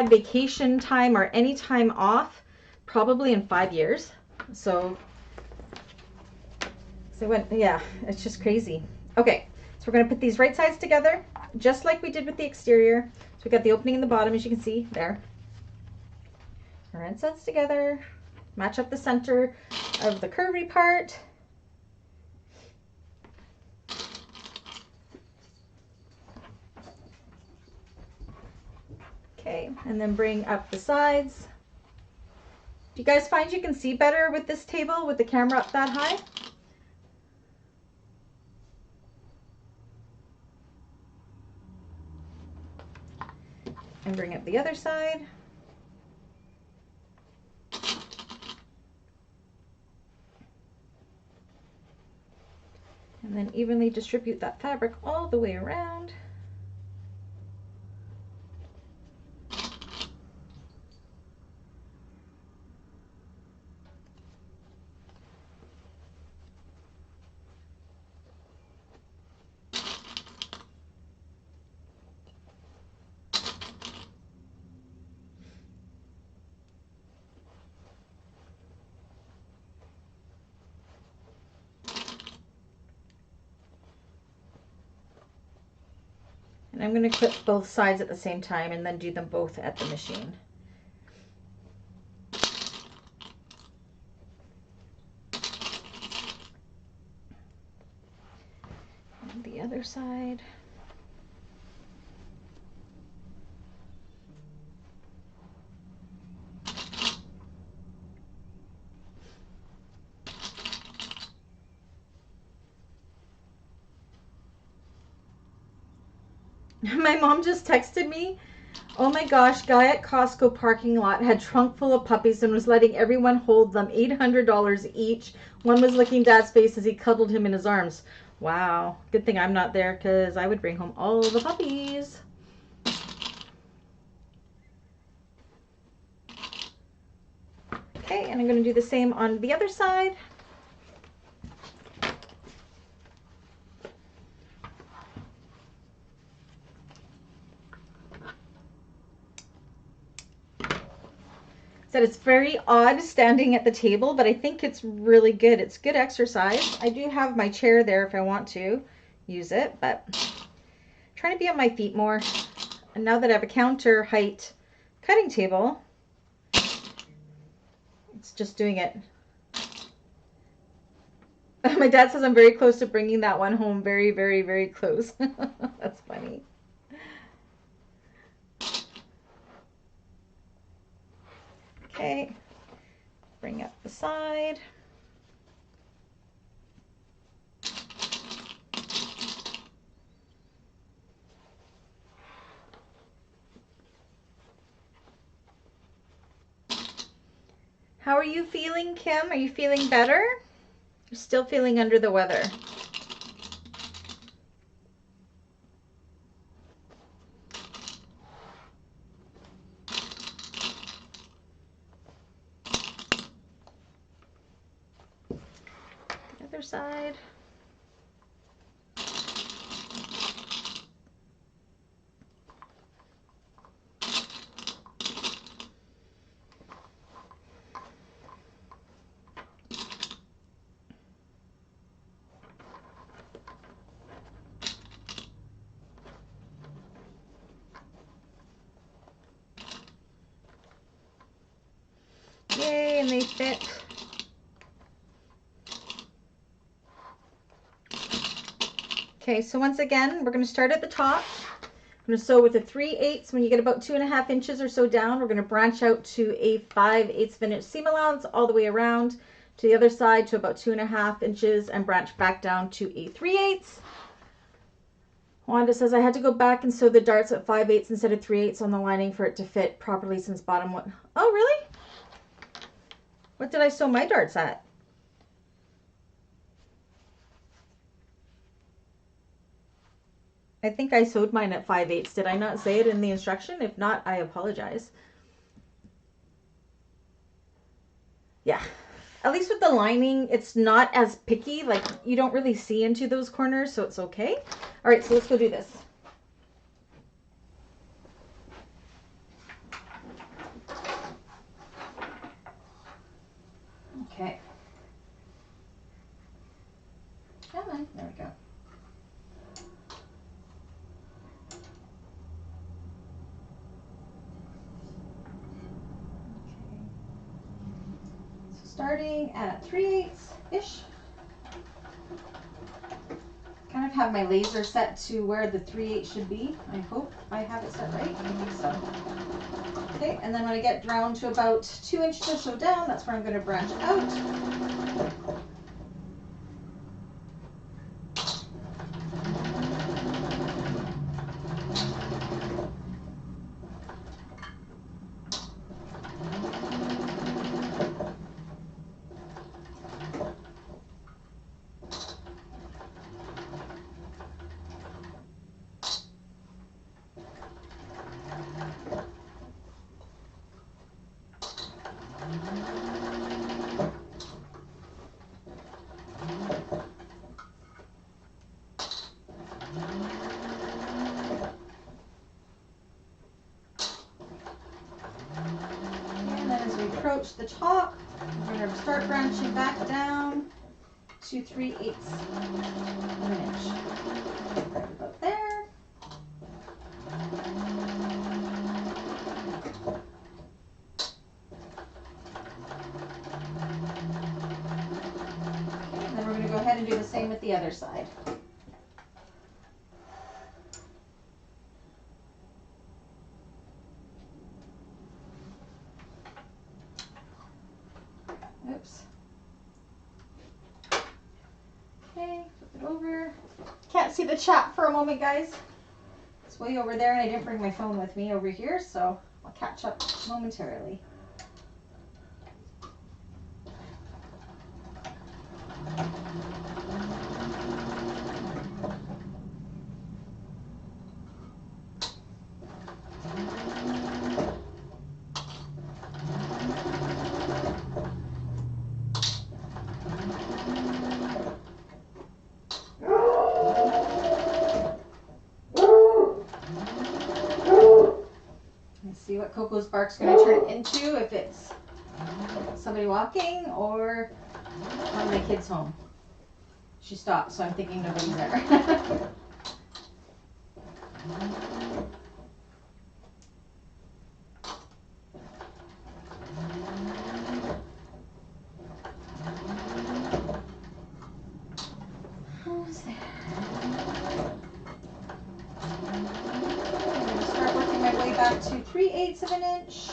vacation time or any time off probably in 5 years. So yeah, it's just crazy. Okay, so we're gonna put these right sides together, just like we did with the exterior. So we got the opening in the bottom, as you can see there. Our right sides together, match up the center of the curvy part. Okay, and then bring up the sides. Do you guys find you can see better with this table with the camera up that high? And bring up the other side. And then evenly distribute that fabric all the way around. And I'm going to clip both sides at the same time and then do them both at the machine. And the other side. My mom just texted me, oh my gosh, guy at Costco parking lot had trunk full of puppies and was letting everyone hold them, $800 each. One was licking Dad's face as he cuddled him in his arms. Wow, good thing I'm not there because I would bring home all the puppies. Okay, and I'm going to do the same on the other side. Said it's very odd standing at the table, but I think it's really good. It's good exercise. I do have my chair there if I want to use it, but I'm trying to be on my feet more. And now that I have a counter height cutting table, it's just doing it. My dad says I'm very close to bringing that one home. Very, very, very close. That's funny. Okay, bring up the side. How are you feeling, Kim? Are you feeling better? You're still feeling under the weather. The other side. Yay, and they fit. Okay, so once again, we're going to start at the top. I'm going to sew with a 3/8. When you get about 2.5 inches or so down, we're going to branch out to a 5/8 of an inch seam allowance all the way around to the other side to about 2.5 inches and branch back down to a 3/8. Wanda says I had to go back and sew the darts at 5/8 instead of 3/8 on the lining for it to fit properly since bottom one. Oh, really? What did I sew my darts at? I think I sewed mine at 5/8. Did I not say it in the instruction? If not, I apologize. Yeah. At least with the lining, it's not as picky. Like, you don't really see into those corners, so it's okay. All right, so let's go do this. Okay. Come on. There we go. Starting at 3/8-ish. Kind of have my laser set to where the 3/8 should be. I hope I have it set right. I think so. Okay, and then when I get down to about 2 inches or so down, that's where I'm going to branch out. Approach the top, we're going to start branching back down to 3/8 of an inch. Right about there. with the other side. Oops. Okay, flip it over. Can't see the chat for a moment, guys. It's way over there, and I didn't bring my phone with me over here, so I'll catch up momentarily. See what Coco's bark's going to turn into, if it's somebody walking or one of my kids home. She stopped, so I'm thinking nobody's there. Who's there? I'm going to start working my way back to 3/8 of an inch.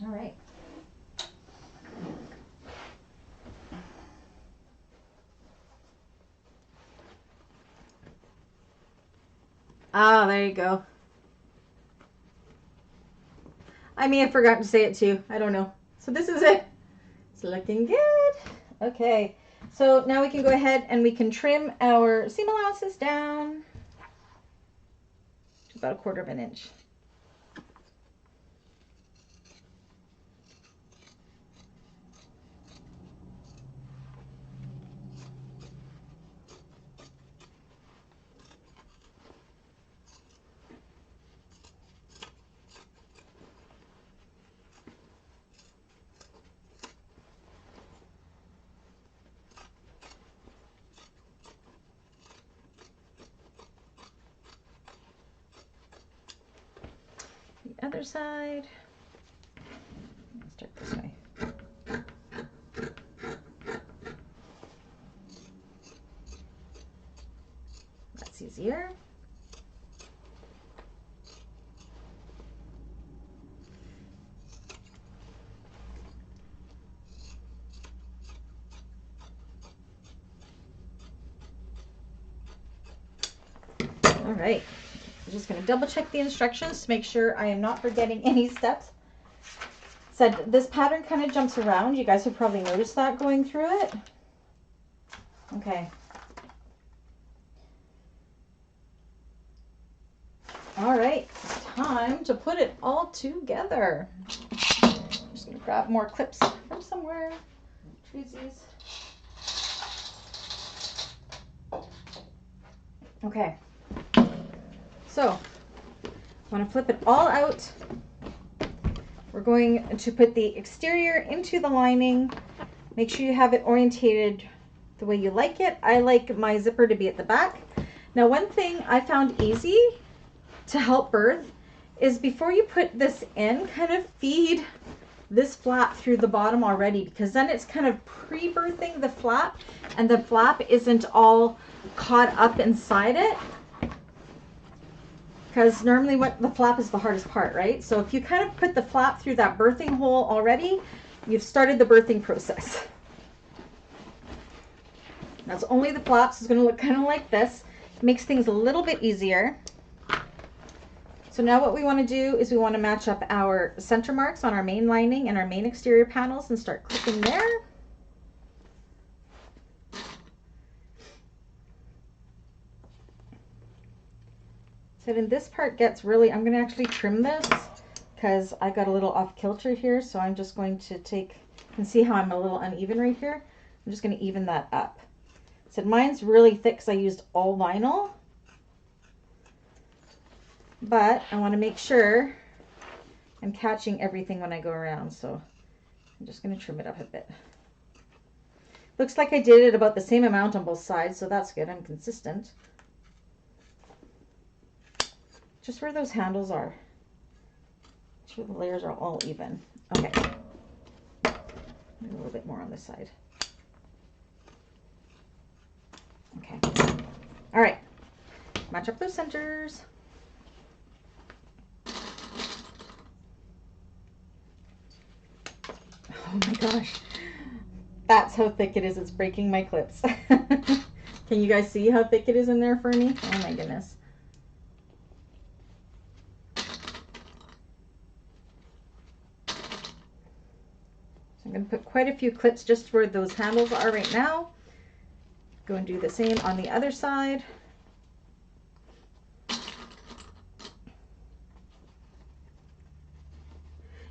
All right. Ah, there you go. I may have forgotten to say it too. I don't know. So this is it. It's looking good. Okay. So now we can go ahead and we can trim our seam allowances down to about 1/4 of an inch. The other side. Let's start this way. That's easier. All right. I'm just going to double check the instructions to make sure I am not forgetting any steps. Said this pattern kind of jumps around. You guys have probably noticed that going through it. Okay. All right, it's time to put it all together. I'm just going to grab more clips from somewhere. Treesies. Okay. So, I want to flip it all out. We're going to put the exterior into the lining. Make sure you have it orientated the way you like it. I like my zipper to be at the back. Now, one thing I found easy to help birth is before you put this in, kind of feed this flap through the bottom already, because then it's kind of pre-birthing the flap and the flap isn't all caught up inside it. Because normally what the flap is the hardest part, right? So if you kind of put the flap through that birthing hole already, you've started the birthing process. That's only the flaps. Is going to look kind of like this. It makes things a little bit easier. So now what we want to do is we want to match up our center marks on our main lining and our main exterior panels and start clipping there. So then this part gets really, I'm going to actually trim this because I got a little off kilter here. So I'm just going to take, you can see how I'm a little uneven right here. I'm just going to even that up. So mine's really thick because I used all vinyl. But I want to make sure I'm catching everything when I go around. So I'm just going to trim it up a bit. Looks like I did it about the same amount on both sides, so that's good. I'm consistent. Just where those handles are. Make sure the layers are all even. Okay. A little bit more on this side. Okay. All right. Match up those centers. Oh my gosh. That's how thick it is. It's breaking my clips. Can you guys see how thick it is in there for me? Oh my goodness. So I'm going to put quite a few clips just where those handles are right now. Go and do the same on the other side.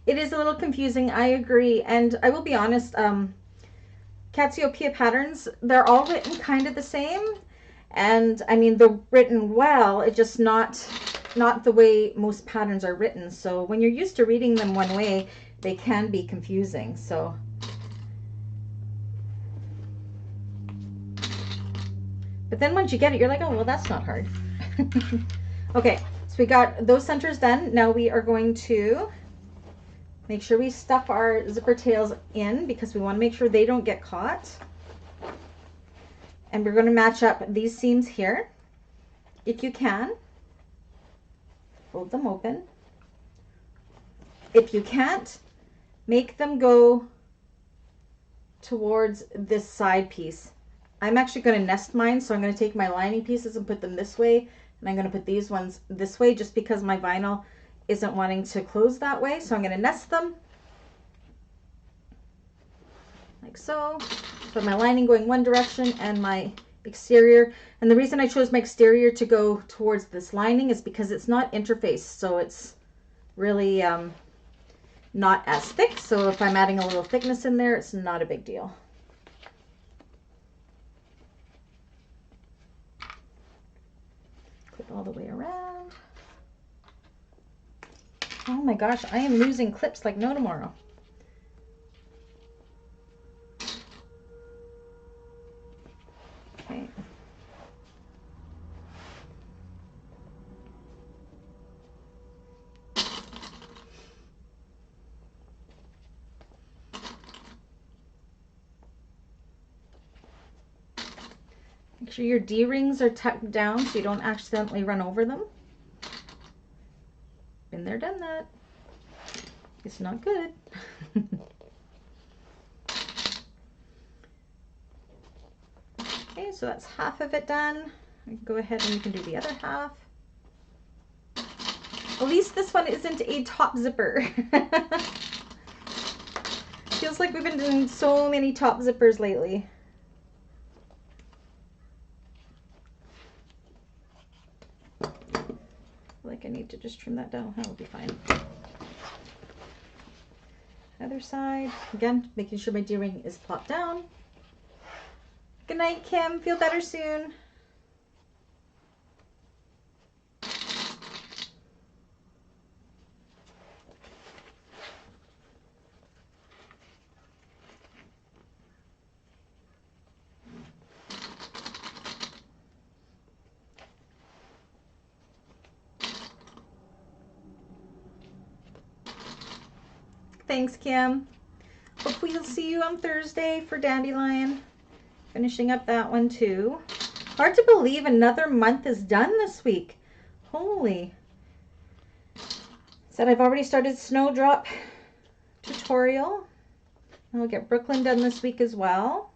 It is a little confusing, I agree. And I will be honest, Cassiopeia patterns, they're all written kind of the same. And I mean, they're written well, it's just not the way most patterns are written. So when you're used to reading them one way, they can be confusing. So but then once you get it, you're like, oh, well, that's not hard. Okay, so we got those centers done. Now we are going to make sure we stuff our zipper tails in because we want to make sure they don't get caught. And we're going to match up these seams here. If you can, fold them open. If you can't, make them go towards this side piece. I'm actually going to nest mine, so I'm going to take my lining pieces and put them this way, and I'm going to put these ones this way just because my vinyl isn't wanting to close that way. So I'm going to nest them like so. But my lining going one direction and my exterior. And the reason I chose my exterior to go towards this lining is because it's not interfaced, so it's really not as thick. So if I'm adding a little thickness in there, it's not a big deal. Clip all the way around. Oh my gosh, I am losing clips like no tomorrow. Okay. Make sure your D-rings are tucked down so you don't accidentally run over them. Been there, done that. It's not good. Okay, so that's half of it done. Go ahead and you can do the other half. At least this one isn't a top zipper. Feels like we've been doing so many top zippers lately. I feel like I need to just trim that down. That'll be fine. Other side. Again, making sure my D-ring is plopped down. Good night, Kim. Feel better soon. Thanks, Kim. Hope we'll see you on Thursday for Dandelion. Finishing up that one too. Hard to believe another month is done this week. Holy. Said I've already started Snowdrop tutorial. I'll get Brooklyn done this week as well.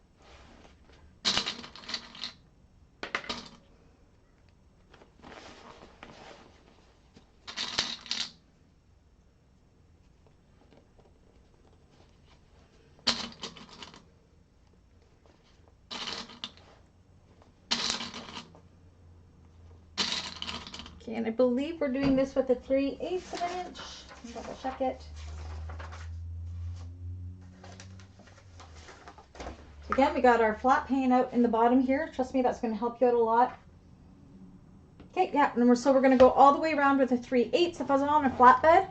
And I believe we're doing this with a 3/8 of an inch. I'll double check it. Again, we got our flat pane out in the bottom here. Trust me, that's going to help you out a lot. Okay, yeah, and so we're going to go all the way around with a 3/8. If I was on a flatbed,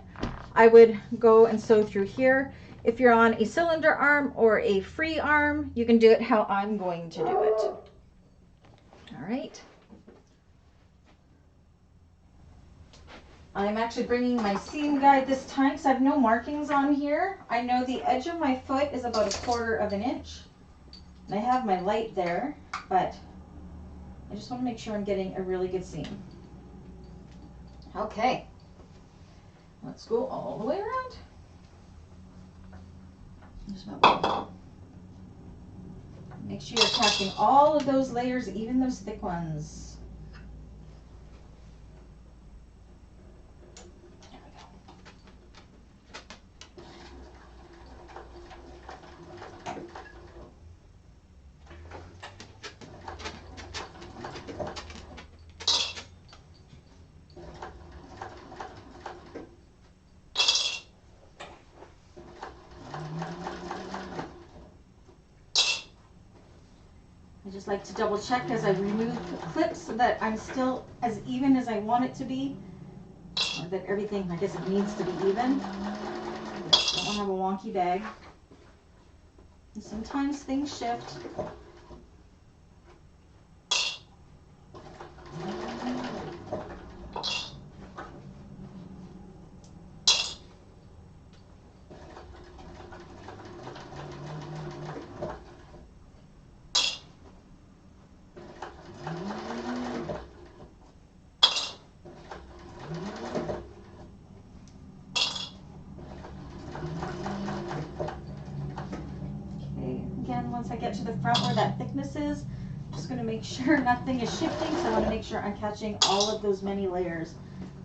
I would go and sew through here. If you're on a cylinder arm or a free arm, you can do it how I'm going to do it. All right. I'm actually bringing my seam guide this time because I have no markings on here. I know the edge of my foot is about 1/4 inch. And I have my light there, but I just want to make sure I'm getting a really good seam. Okay. Let's go all the way around. Make sure you're catching all of those layers, even those thick ones. I just like to double check as I remove the clips so that I'm still as even as I want it to be. Or that everything, I guess it needs to be even. Don't want to have a wonky bag. And sometimes things shift. Once I get to the front where that thickness is, I'm just going to make sure nothing is shifting, so I want to make sure I'm catching all of those many layers,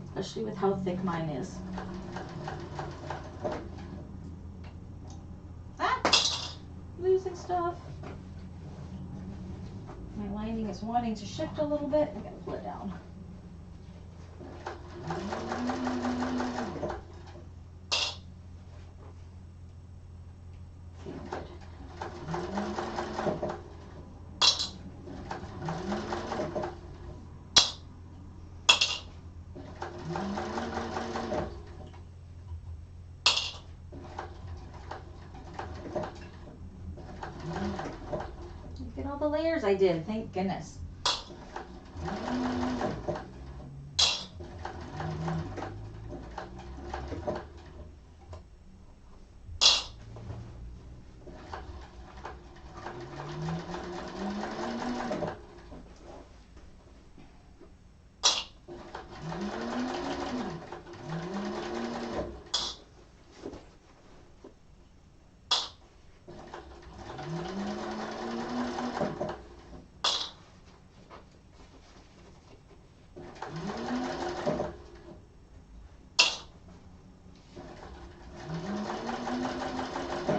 especially with how thick mine is. Ah! Losing stuff. My lining is wanting to shift a little bit. I'm going to pull it down. Look at all the layers I did, thank goodness.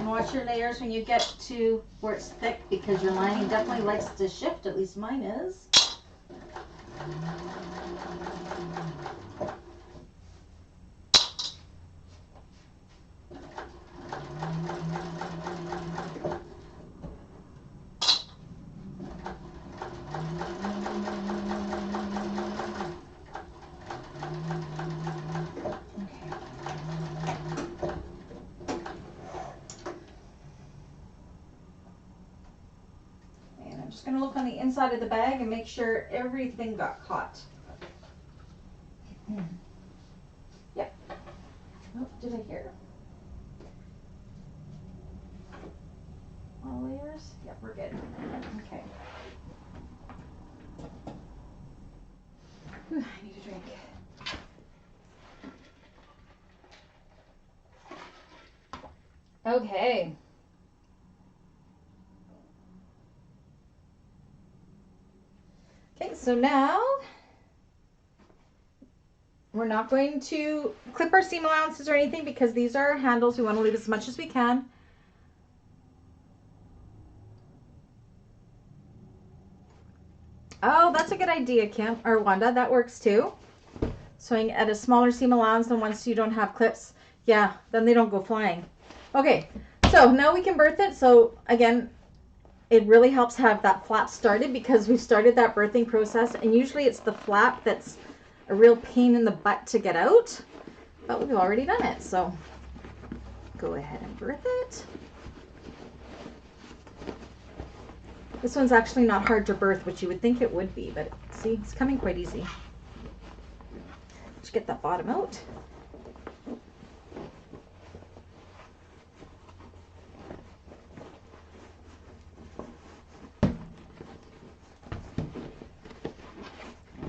Watch your layers when you get to where it's thick, because your lining definitely likes to shift, at least mine is. Just going to look on the inside of the bag and make sure everything got caught. Yep. Oh, did I hear? All layers? Yep, we're good. Okay. Whew, I need a drink. Okay. Okay, so now we're not going to clip our seam allowances or anything because these are handles. We want to leave as much as we can. Oh, that's a good idea, Kim, or Wanda. That works too. Sewing at a smaller seam allowance, and once you don't have clips, yeah, then they don't go flying. Okay, so now we can birth it. So again, it really helps have that flap started because we've started that birthing process, and usually it's the flap that's a real pain in the butt to get out, but we've already done it. So go ahead and birth it. This one's actually not hard to birth, which you would think it would be, but see, it's coming quite easy. Just get that bottom out.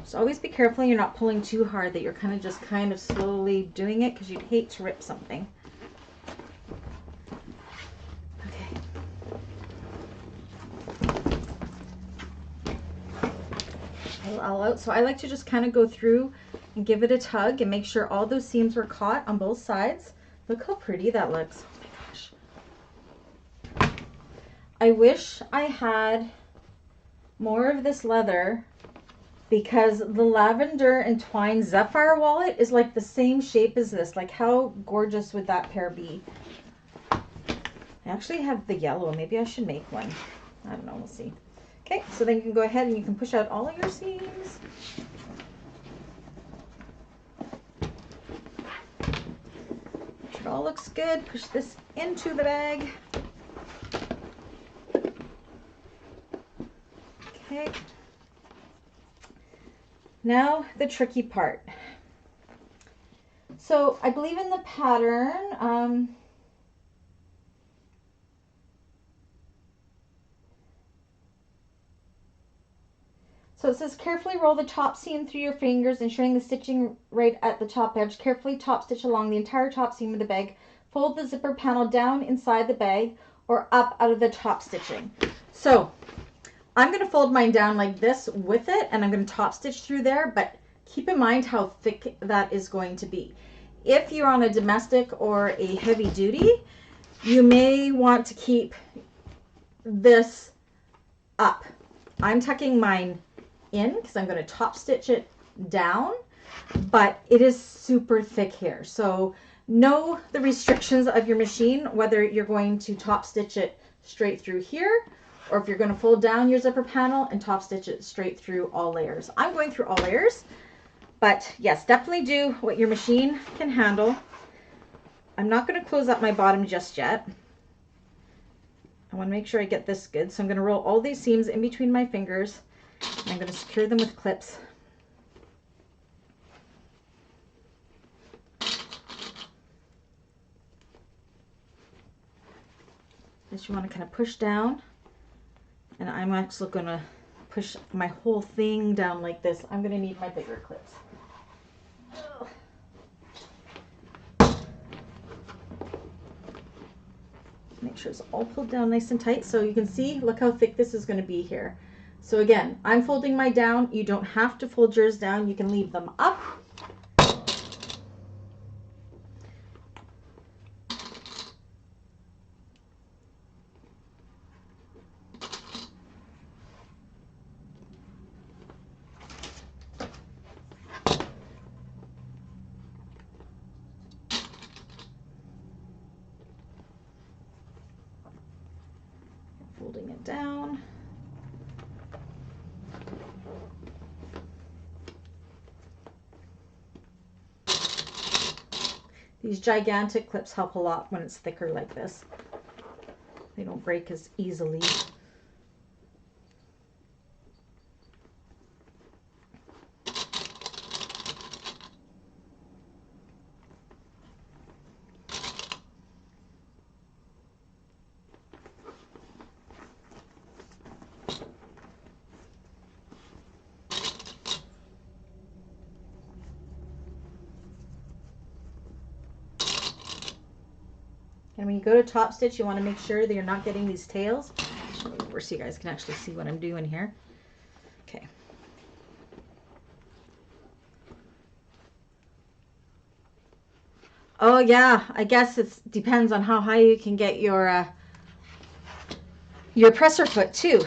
So always be careful you're not pulling too hard, that you're kind of slowly doing it, because you'd hate to rip something. Okay. All out. So I like to just kind of go through and give it a tug and make sure all those seams were caught on both sides. Look how pretty that looks. Oh my gosh. I wish I had more of this leather, because the lavender and twine Zephyr wallet is like the same shape as this. Like, how gorgeous would that pair be? I actually have the yellow. Maybe I should make one. I don't know. We'll see. Okay, so then you can go ahead and you can push out all of your seams. Make sure it all looks good. Push this into the bag. Okay. Now the tricky part. So I believe in the pattern, so it says carefully roll the top seam through your fingers, ensuring the stitching right at the top edge. Carefully top stitch along the entire top seam of the bag. Fold the zipper panel down inside the bag or up out of the top stitching. So I'm going to fold mine down like this with it, and I'm going to top stitch through there, but keep in mind how thick that is going to be. If you're on a domestic or a heavy duty, you may want to keep this up. I'm tucking mine in because I'm going to top stitch it down, but it is super thick here. So know the restrictions of your machine, whether you're going to top stitch it straight through here, or if you're going to fold down your zipper panel and top stitch it straight through all layers. I'm going through all layers, but yes, definitely do what your machine can handle. I'm not going to close up my bottom just yet. I want to make sure I get this good. So I'm going to roll all these seams in between my fingers, and I'm going to secure them with clips. Just you want to kind of push down. And I'm actually going to push my whole thing down like this. I'm going to need my bigger clips. Make sure it's all pulled down nice and tight. So you can see, look how thick this is going to be here. So again, I'm folding mine down. You don't have to fold yours down. You can leave them up. Folding it down. These gigantic clips help a lot when it's thicker like this. They don't break as easily. And when you go to top stitch, you want to make sure that you're not getting these tails. Over so you guys can actually see what I'm doing here. Okay. Oh yeah, I guess it depends on how high you can get your presser foot too,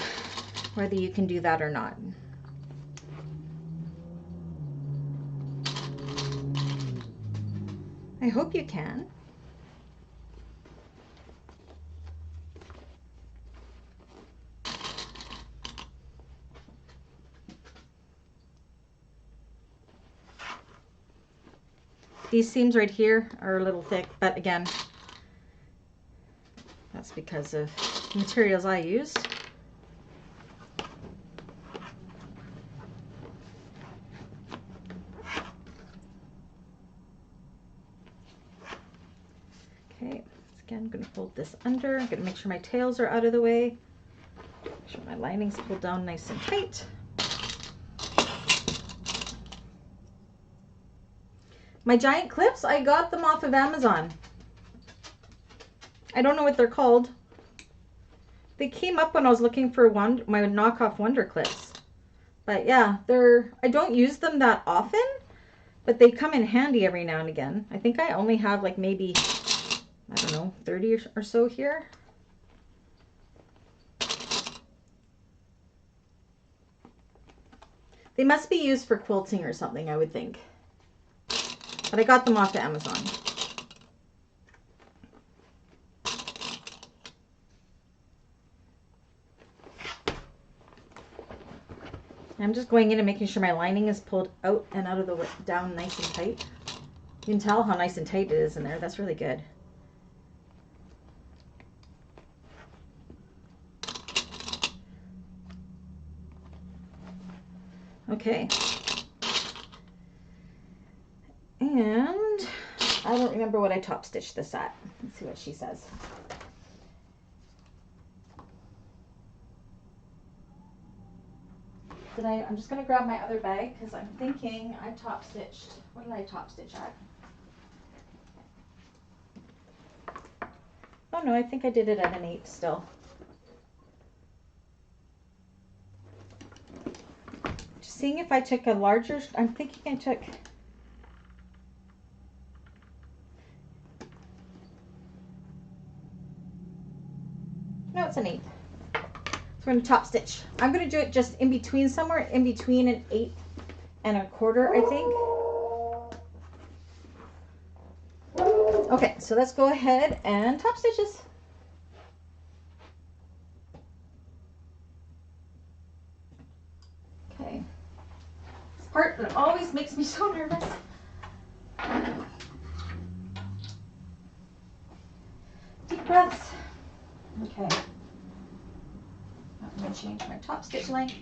whether you can do that or not. I hope you can. These seams right here are a little thick, but again, because of the materials I used. Okay, again, I'm going to fold this under. I'm going to make sure my tails are out of the way. Make sure my lining's pulled down nice and tight. My giant clips, I got them off of Amazon. I don't know what they're called. They came up when I was looking for my knockoff Wonder clips. But yeah, I don't use them that often, but they come in handy every now and again. I think I only have like maybe, I don't know, 30 or so here. They must be used for quilting or something, I would think. But I got them off of Amazon. I'm just going in and making sure my lining is pulled out and out of the way, down nice and tight. You can tell how nice and tight it is in there. That's really good. Okay. And I don't remember what I top stitched this at. Let's see what she says. I'm just going to grab my other bag because I'm thinking I top stitched. What did I top stitch at? Oh no, I think I did it at an 8 still. Just seeing if I took a larger, I'm thinking I took, no, it's an 8. So we're going to top stitch. I'm going to do it just in between, somewhere in between an 8 and a quarter, I think. Okay, so let's go ahead and top stitches. Okay. This part that always makes me so nervous. Deep breaths. Okay. I'm going to change my top stitch length.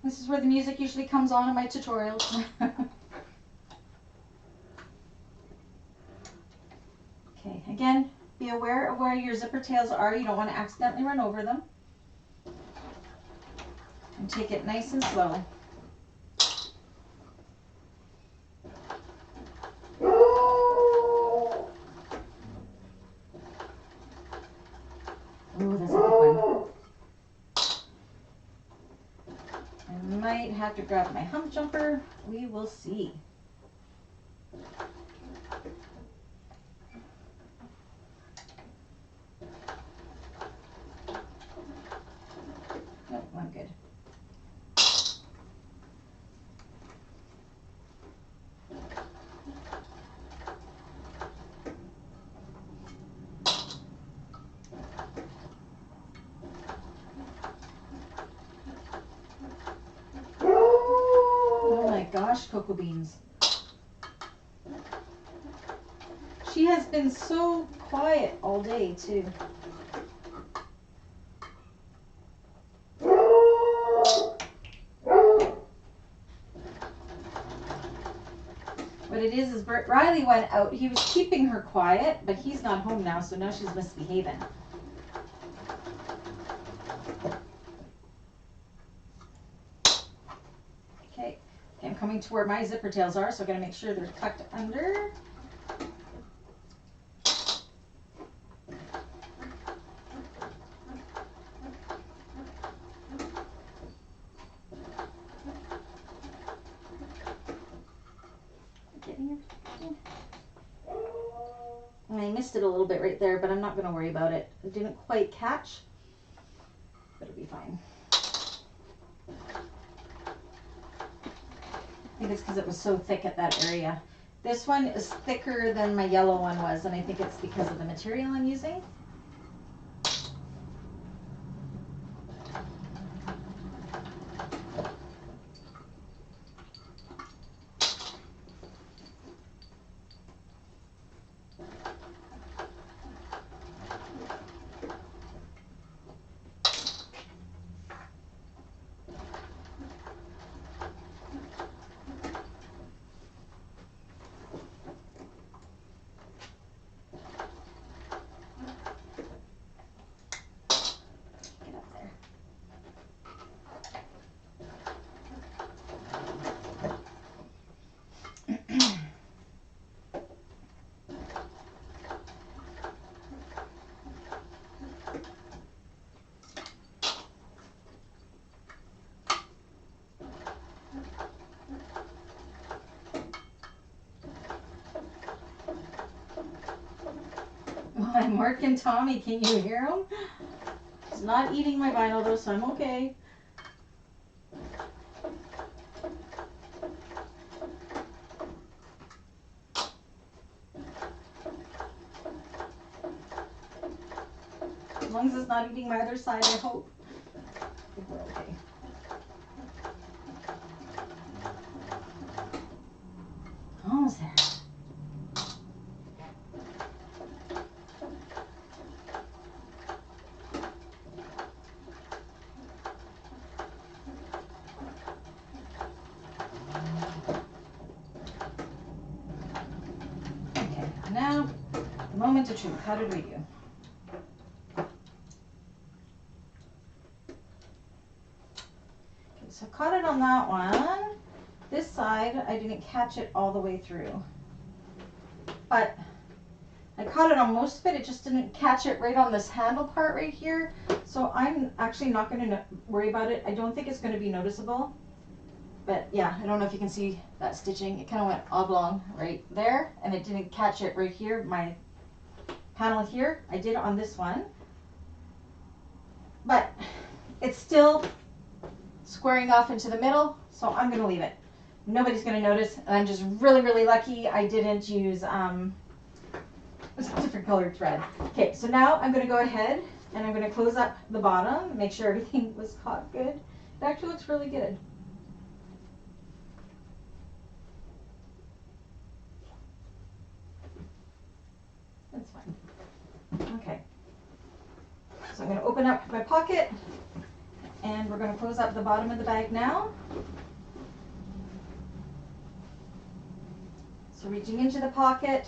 This is where the music usually comes on in my tutorials. Okay, again, be aware of where your zipper tails are. You don't want to accidentally run over them. And take it nice and slow. Oh, that's a good one. I might have to grab my hump jumper. We will see. Nope, I'm good. Gosh, Cocoa Beans. She has been so quiet all day too. What it is Riley went out. He was keeping her quiet, but he's not home now, so now she's misbehaving. I'm coming to where my zipper tails are, so I'm going to make sure they're tucked under. I missed it a little bit right there, but I'm not going to worry about it. It didn't quite catch, but it'll be fine. I think it's because it was so thick at that area. This one is thicker than my yellow one was, and I think it's because of the material I'm using. I'm working Tommy. Can you hear him? He's not eating my vinyl though, so I'm okay. As long as it's not eating my other side, I hope. I think we're okay. Almost there. Okay, now the moment of truth. How did we do? So I caught it on that one. This side, I didn't catch it all the way through. But I caught it on most of it. It just didn't catch it right on this handle part right here. So I'm actually not going to worry about it. I don't think it's going to be noticeable. But yeah, I don't know if you can see that stitching. It kind of went oblong right there. And it didn't catch it right here. My panel here, I did on this one. But it's still squaring off into the middle, so I'm going to leave it. Nobody's going to notice, and I'm just really, really lucky I didn't use a different colored thread. Okay, so now I'm going to go ahead and I'm going to close up the bottom, make sure everything was caught good. It actually looks really good. That's fine. Okay. So I'm going to open up my pocket. And we're going to close up the bottom of the bag now. So reaching into the pocket,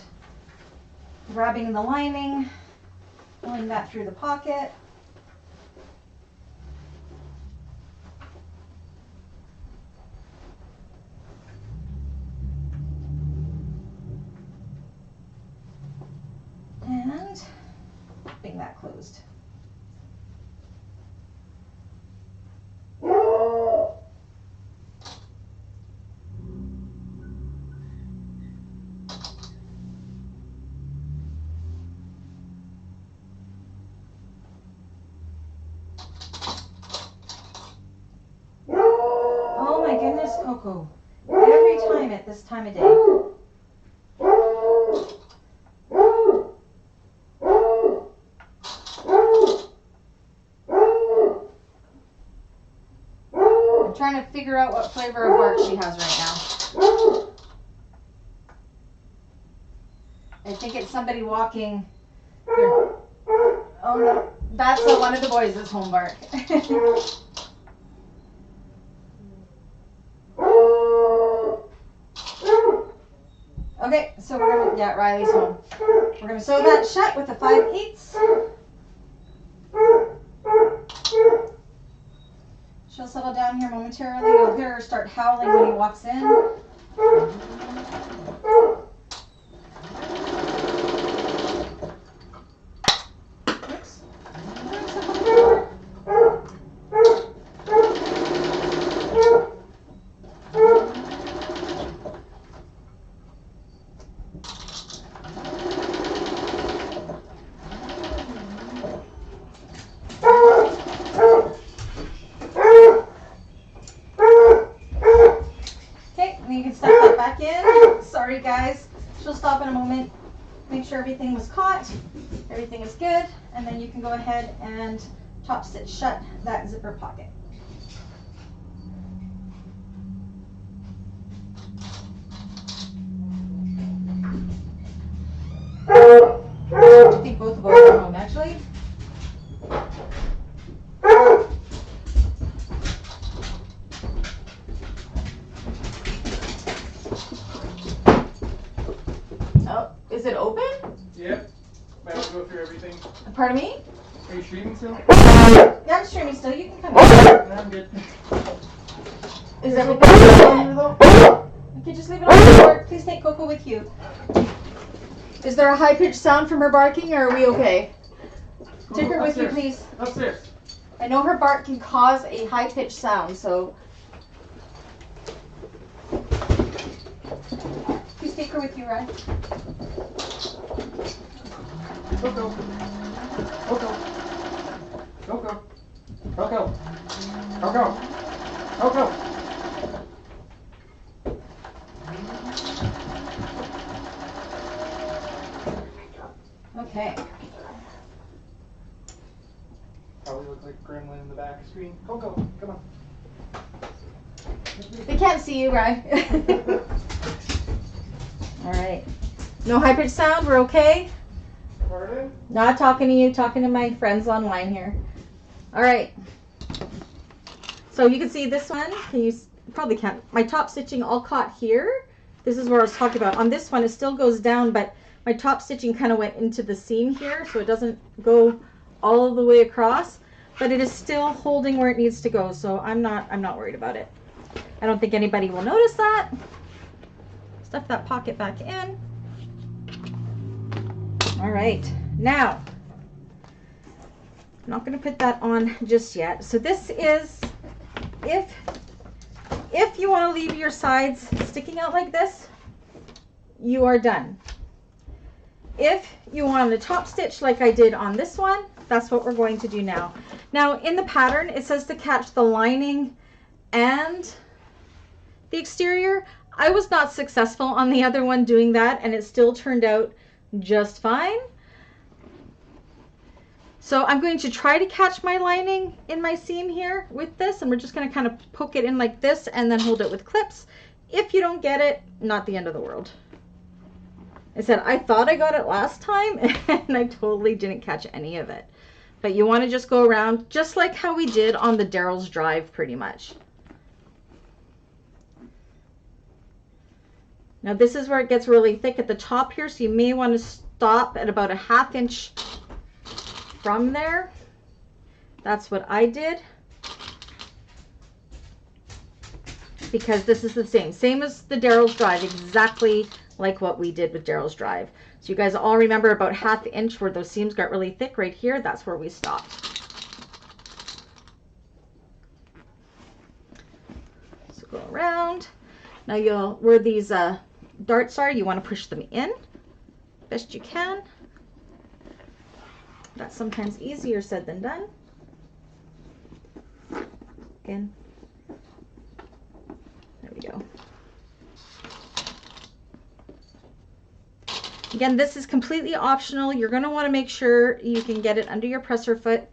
grabbing the lining, pulling that through the pocket. And keeping that closed. Coco, every time at this time of day. I'm trying to figure out what flavor of bark she has right now. I think it's somebody walking. Here. Oh no, that's one of the boys' home bark. Okay, so we're gonna, yeah, Riley's home. We're gonna sew that shut with a 5/8. She'll settle down here momentarily. You'll hear her start howling when he walks in. Guys, she'll stop in a moment, make sure everything was caught, everything is good, and then you can go ahead and top stitch shut that zipper pocket. I think both of us are home actually. Is it open? Yep. Might have to go through everything. Pardon me? Are you streaming still? Yeah, I'm streaming still. You can come in. No, I'm good. Is everything okay? Okay, just leave it on the floor. Please take Coco with you. Is there a high-pitched sound from her barking, or are we okay? Take her with you, please. Upstairs. I know her bark can cause a high-pitched sound, so... Please take her with you, Ryan. Coco. Coco. Coco. Coco. Coco. Coco. Okay. Probably looks like a gremlin in the back screen. Coco, come on. They can't see you, right? All right. No high pitched sound. We're okay. Pardon? Not talking to you. Talking to my friends online here. All right. So you can see this one. Can you probably can't? My top stitching all caught here. This is where I was talking about. On this one, it still goes down, but my top stitching kind of went into the seam here, so it doesn't go all the way across, but it is still holding where it needs to go. So I'm not worried about it. I don't think anybody will notice that. Stuff that pocket back in. All right, now I'm not going to put that on just yet. So this is if you want to leave your sides sticking out like this, you are done. If you want to top stitch like I did on this one, that's what we're going to do now. Now in the pattern, it says to catch the lining and the exterior. I was not successful on the other one doing that, and it still turned out just fine. So I'm going to try to catch my lining in my seam here with this, and we're just going to kind of poke it in like this and then hold it with clips. If you don't get it, not the end of the world. I said I thought I got it last time and I totally didn't catch any of it. But you want to just go around just like how we did on the Daryl's Drive pretty much. Now this is where it gets really thick at the top here, so you may want to stop at about a 1/2 inch from there. That's what I did, because this is the same as the Daryl's Drive, exactly like what we did with Daryl's Drive. So you guys all remember about 1/2 inch where those seams got really thick right here, that's where we stopped. So go around. Now where these darts are, you want to push them in best you can. That's sometimes easier said than done. Again, there we go. Again, this is completely optional. You're going to want to make sure you can get it under your presser foot.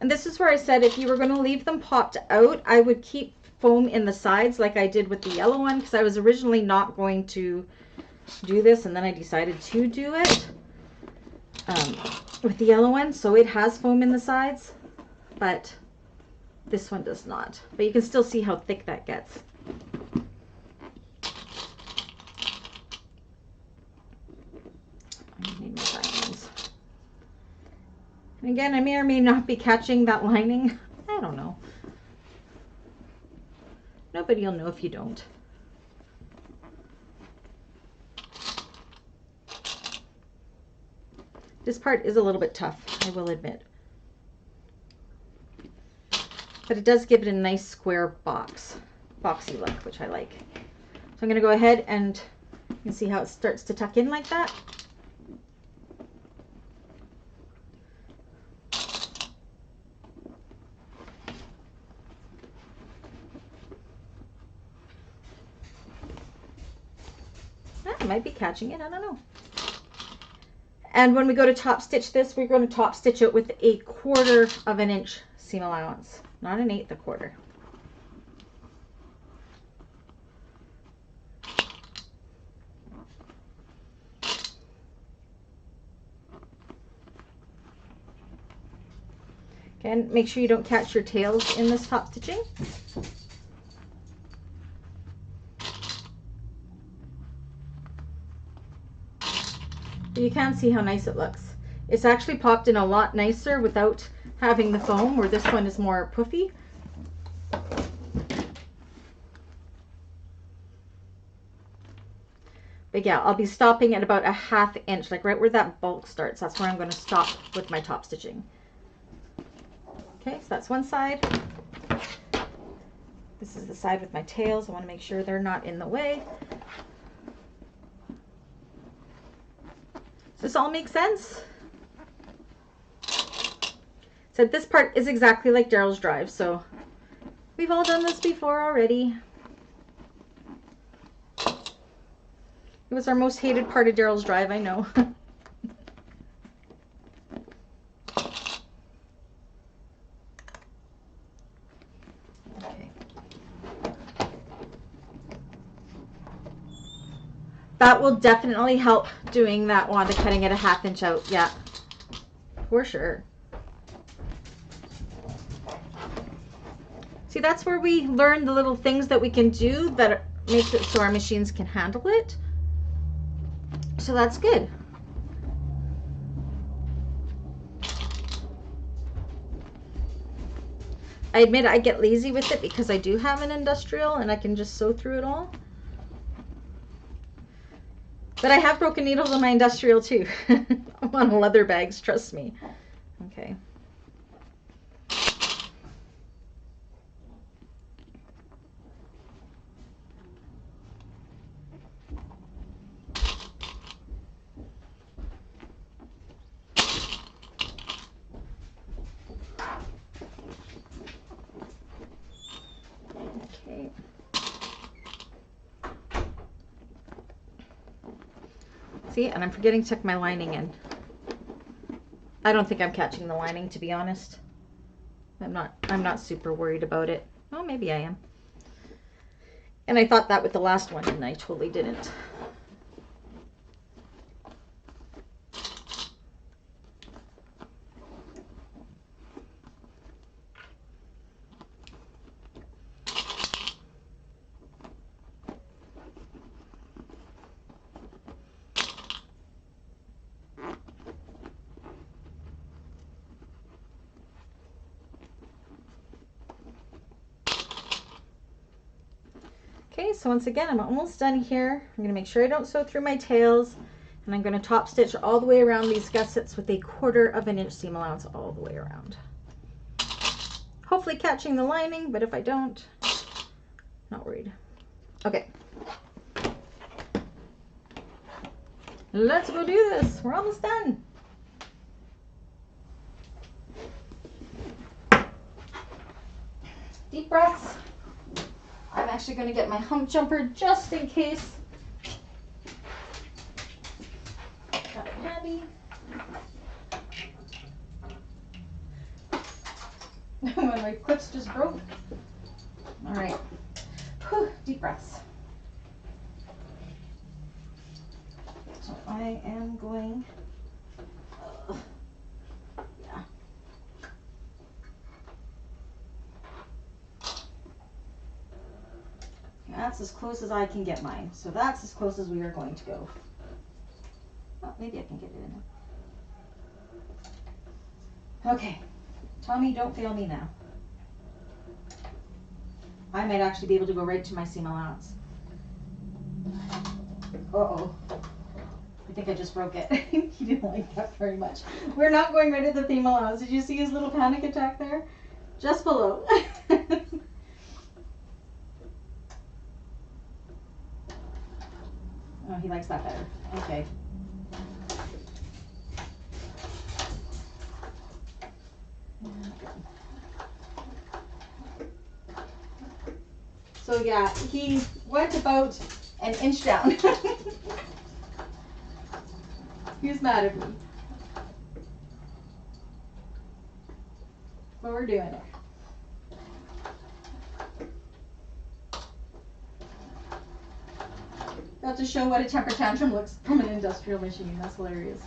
And this is where I said if you were going to leave them popped out, I would keep foam in the sides like I did with the yellow one, because I was originally not going to do this, and then I decided to do it with the yellow one. So it has foam in the sides, but this one does not. But you can still see how thick that gets. I need more diamonds. And again, I may or may not be catching that lining. I don't know. Nobody will know if you don't. This part is a little bit tough, I will admit. But it does give it a nice square boxy look, which I like. So I'm going to go ahead and you can see how it starts to tuck in like that. I might be catching it, I don't know. And when we go to top stitch this, we're going to top stitch it with 1/4 of an inch seam allowance, not 1/8, 1/4. Again, make sure you don't catch your tails in this top stitching. You can see how nice it looks. It's actually popped in a lot nicer without having the foam, where this one is more puffy. But yeah, I'll be stopping at about a 1/2 inch, like right where that bulk starts. That's where I'm going to stop with my top stitching. Okay, so that's one side. This is the side with my tails. I want to make sure they're not in the way. Does this all make sense? So this part is exactly like Daryl's drive, so we've all done this before already. It was our most hated part of Daryl's drive, I know. Okay. That will definitely help doing that wand, cutting it a 1/2 inch out. Yeah, for sure. See, that's where we learn the little things that we can do that makes it so our machines can handle it. So that's good. I admit I get lazy with it because I do have an industrial and I can just sew through it all. But I have broken needles on my industrial too. I'm on leather bags, trust me. Okay. Okay. See, and I'm forgetting to tuck my lining in. I don't think I'm catching the lining, to be honest. I'm not super worried about it. Oh, maybe I am. And I thought that with the last one, and I totally didn't. Okay, so once again, I'm almost done here. I'm going to make sure I don't sew through my tails, and I'm going to top stitch all the way around these gussets with a 1/4 inch seam allowance all the way around. Hopefully catching the lining, but if I don't, not worried. Okay. Let's go do this. We're almost done. Deep breaths. I'm actually going to get my hump jumper just in case. Got it handy. When my clips just broke. All right. Whew, deep breaths. So I am going. Yeah. That's as close as I can get mine. So that's as close as we are going to go. Oh, maybe I can get it in there. Okay. Tommy, don't fail me now. I might actually be able to go right to my seam allowance. Uh-oh. I think I just broke it. He didn't like that very much. We're not going right at the seam allowance. Did you see his little panic attack there? Just below. Oh, he likes that better. Okay. So yeah, he went about an inch down. He's mad at me. But we're doing it. Got to show what a temper tantrum looks from an industrial machine. That's hilarious.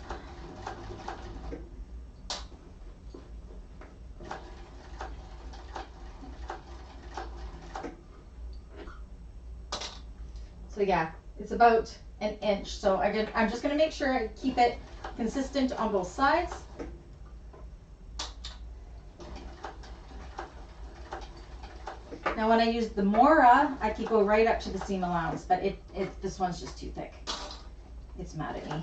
So yeah, it's about an inch. So I'm just going to make sure I keep it consistent on both sides. Now when I use the Mora, I could go right up to the seam allowance, but this one's just too thick. It's mad at me.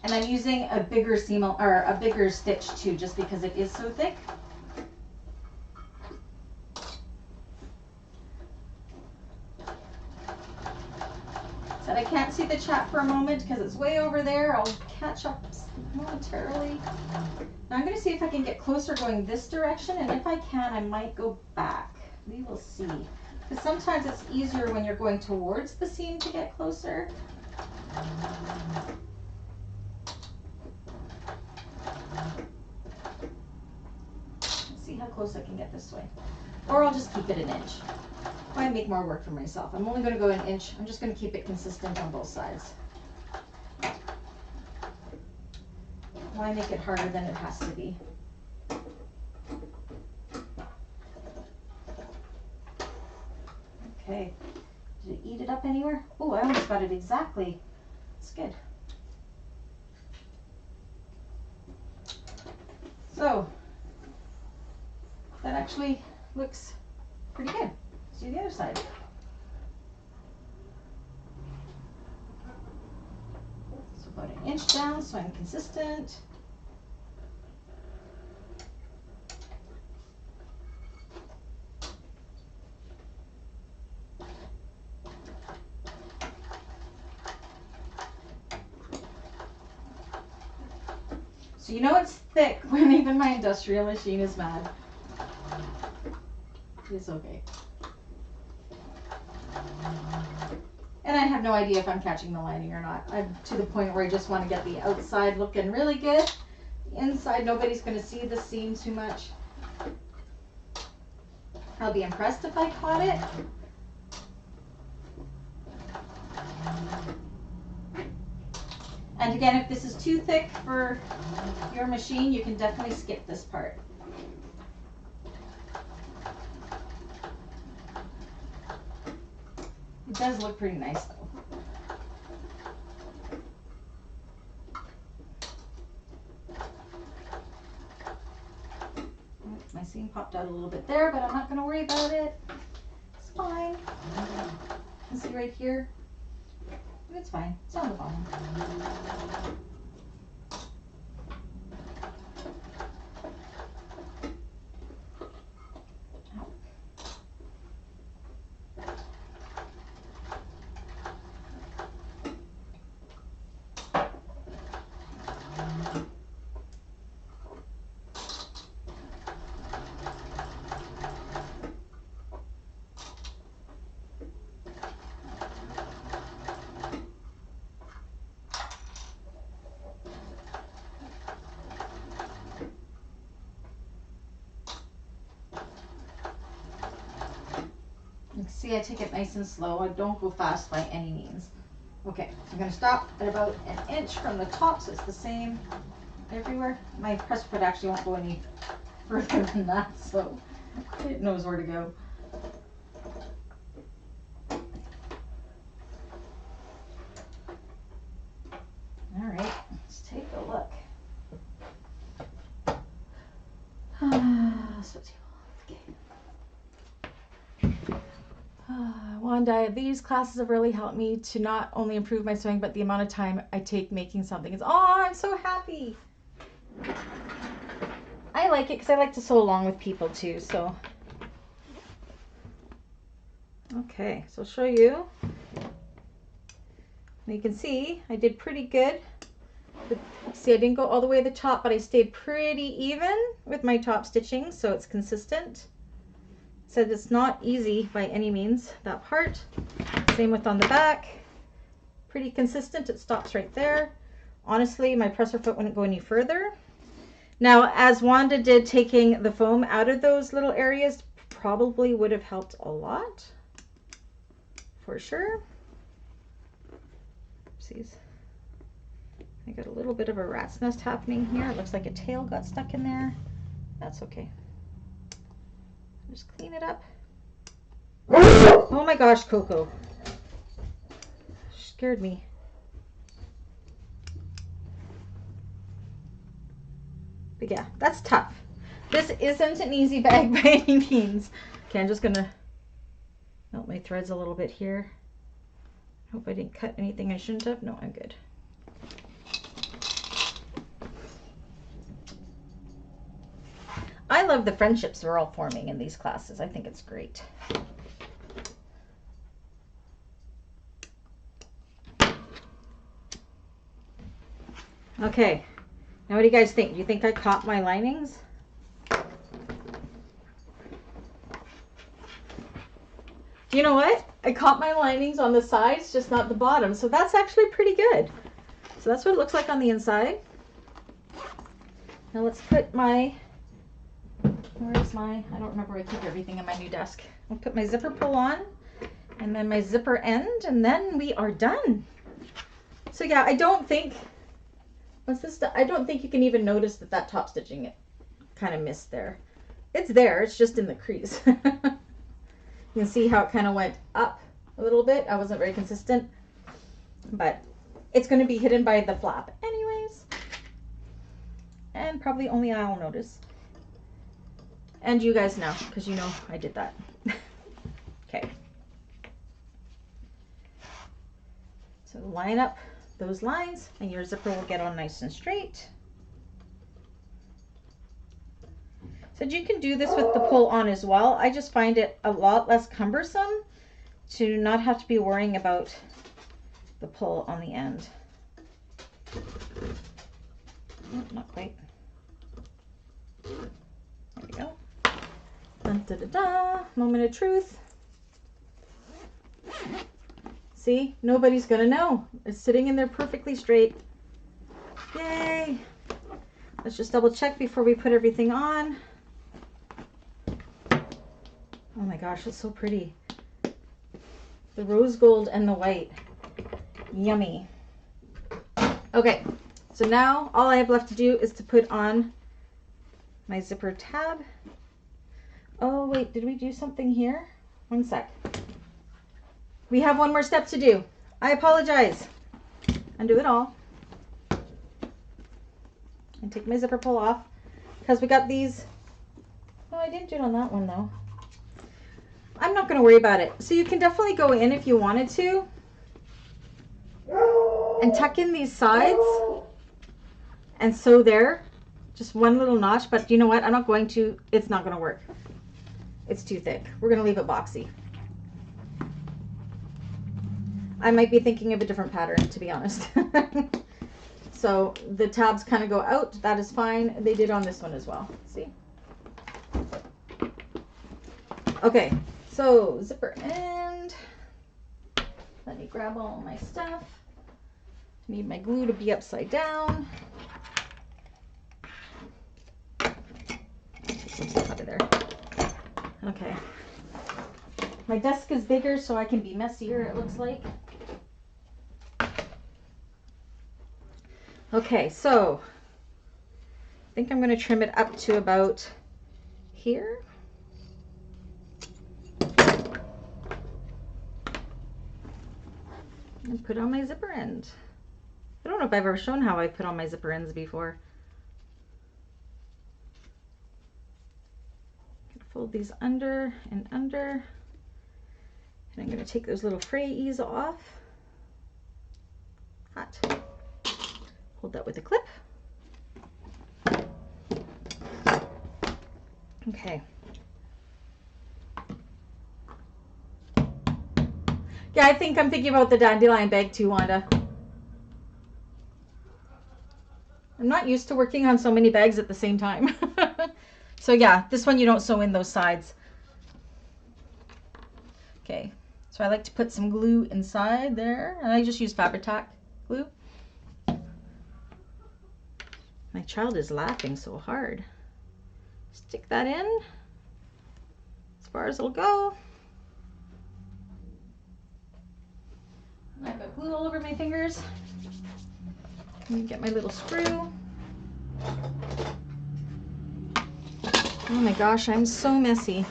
And I'm using a bigger seam or a bigger stitch too, just because it is so thick. Said I can't see the chat for a moment because it's way over there. I'll catch up momentarily. Now I'm going to see if I can get closer going this direction, and if I can, I might go back. We will see. Because sometimes it's easier when you're going towards the seam to get closer. Let's see how close I can get this way. Or I'll just keep it an inch. Why make more work for myself? I'm only going to go an inch. I'm just going to keep it consistent on both sides. Why make it harder than it has to be? Okay. Did it eat it up anywhere? Oh, I almost got it exactly. It's good. So, that actually looks pretty good. Let's do the other side. So about an inch down so I'm consistent. So you know it's thick when even my industrial machine is mad. It's okay. And I have no idea if I'm catching the lining or not. I'm to the point where I just want to get the outside looking really good. The inside, nobody's going to see the seam too much. I'll be impressed if I caught it. And again, if this is too thick for your machine, you can definitely skip this part. It does look pretty nice though. My seam popped out a little bit there, but I'm not going to worry about it. It's fine. You can see right here. It's fine. It's on the bottom. See, I take it nice and slow. I don't go fast by any means. Okay, I'm going to stop at about an inch from the top, so it's the same everywhere. My press foot actually won't go any further than that, so it knows where to go. All right, let's take a look. Wanda, these classes have really helped me to not only improve my sewing, but the amount of time I take making something. It's, oh, I'm so happy. I like it because I like to sew along with people too, so. Okay, so I'll show you. And you can see I did pretty good. But, see, I didn't go all the way to the top, but I stayed pretty even with my top stitching, so it's consistent. Said it's not easy by any means, that part. Same with on the back. Pretty consistent, it stops right there. Honestly, my presser foot wouldn't go any further. Now, as Wanda did, taking the foam out of those little areas probably would have helped a lot, for sure. Oopsies. I got a little bit of a rat's nest happening here. It looks like a tail got stuck in there. That's okay. Just clean it up. Oh my gosh, Coco. Scared me. But yeah, that's tough. This isn't an easy bag by any means. Okay, I'm just gonna melt my threads a little bit here. Hope I didn't cut anything I shouldn't have. No, I'm good. I love the friendships we're all forming in these classes. I think it's great. Okay, now what do you guys think? Do you think I caught my linings? You know what? I caught my linings on the sides, just not the bottom. So that's actually pretty good. So that's what it looks like on the inside. Now let's put my, where's my, I don't remember where I keep everything in my new desk. I'll put my zipper pull on and then my zipper end, and then we are done. So yeah, I don't think, what's this? I don't think you can even notice that that top stitching it kind of missed there. It's there, it's just in the crease. You can see how it kind of went up a little bit. I wasn't very consistent, but it's going to be hidden by the flap anyways. And probably only I'll notice. And you guys know, because you know I did that. Okay. So line up those lines and your zipper will get on nice and straight. So you can do this with the pull on as well. I just find it a lot less cumbersome to not have to be worrying about the pull on the end. Oh, not quite. There we go. Dun, da, da, da. Moment of truth. See, nobody's gonna know. It's sitting in there perfectly straight. Yay! Let's just double check before we put everything on. Oh my gosh, it's so pretty. The rose gold and the white. Yummy. Okay, so now all I have left to do is to put on my zipper tab. Oh wait, did we do something here? One sec. We have one more step to do. I apologize. Undo it all. And take my zipper pull off because we got these. No, I didn't do it on that one though. I'm not going to worry about it. So you can definitely go in if you wanted to and tuck in these sides and sew there. Just one little notch, but you know what? I'm not going to. It's not going to work. It's too thick. We're going to leave it boxy. I might be thinking of a different pattern, to be honest. So the tabs kind of go out. That is fine. They did on this one as well. See? Okay. So zipper end. Let me grab all my stuff. Need my glue to be upside down. Take some stuff out of there. Okay. My desk is bigger so I can be messier, it looks like. Okay, so I think I'm going to trim it up to about here. And put on my zipper end. I don't know if I've ever shown how I put on my zipper ends before. Fold these under and under. And I'm going to take those little frays off. Hot. Hold that with a clip. Okay. Yeah, I think I'm thinking about the dandelion bag too, Wanda. I'm not used to working on so many bags at the same time. So yeah, this one you don't sew in those sides. Okay, so I like to put some glue inside there, and I just use Fabri-Tac glue. My child is laughing so hard. Stick that in as far as it'll go. I've got glue all over my fingers. Let me get my little screw. Oh my gosh, I'm so messy.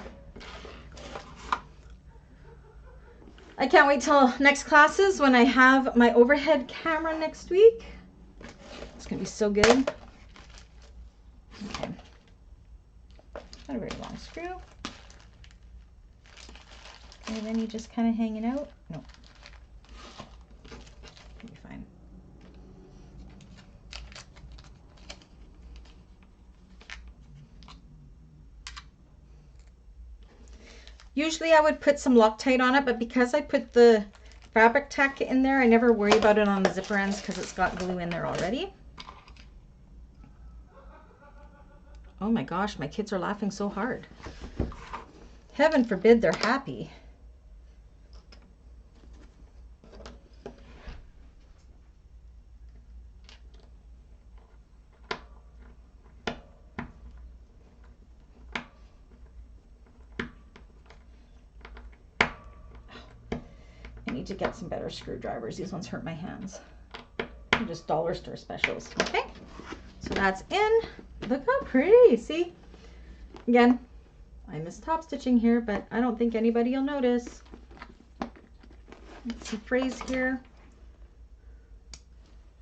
I can't wait till next classes when I have my overhead camera next week. It's gonna be so good. Okay. Not a very long screw. And then you just kind of hanging out. No. You'll be fine. Usually I would put some Loctite on it, but because I put the fabric tack in there, I never worry about it on the zipper ends because it's got glue in there already. Oh my gosh, my kids are laughing so hard. Heaven forbid they're happy. I need to get some better screwdrivers. These ones hurt my hands. They're just dollar store specials. Okay, so that's in. Look how pretty. See? Again, I missed top stitching here, but I don't think anybody will notice. Let's see, phrase here.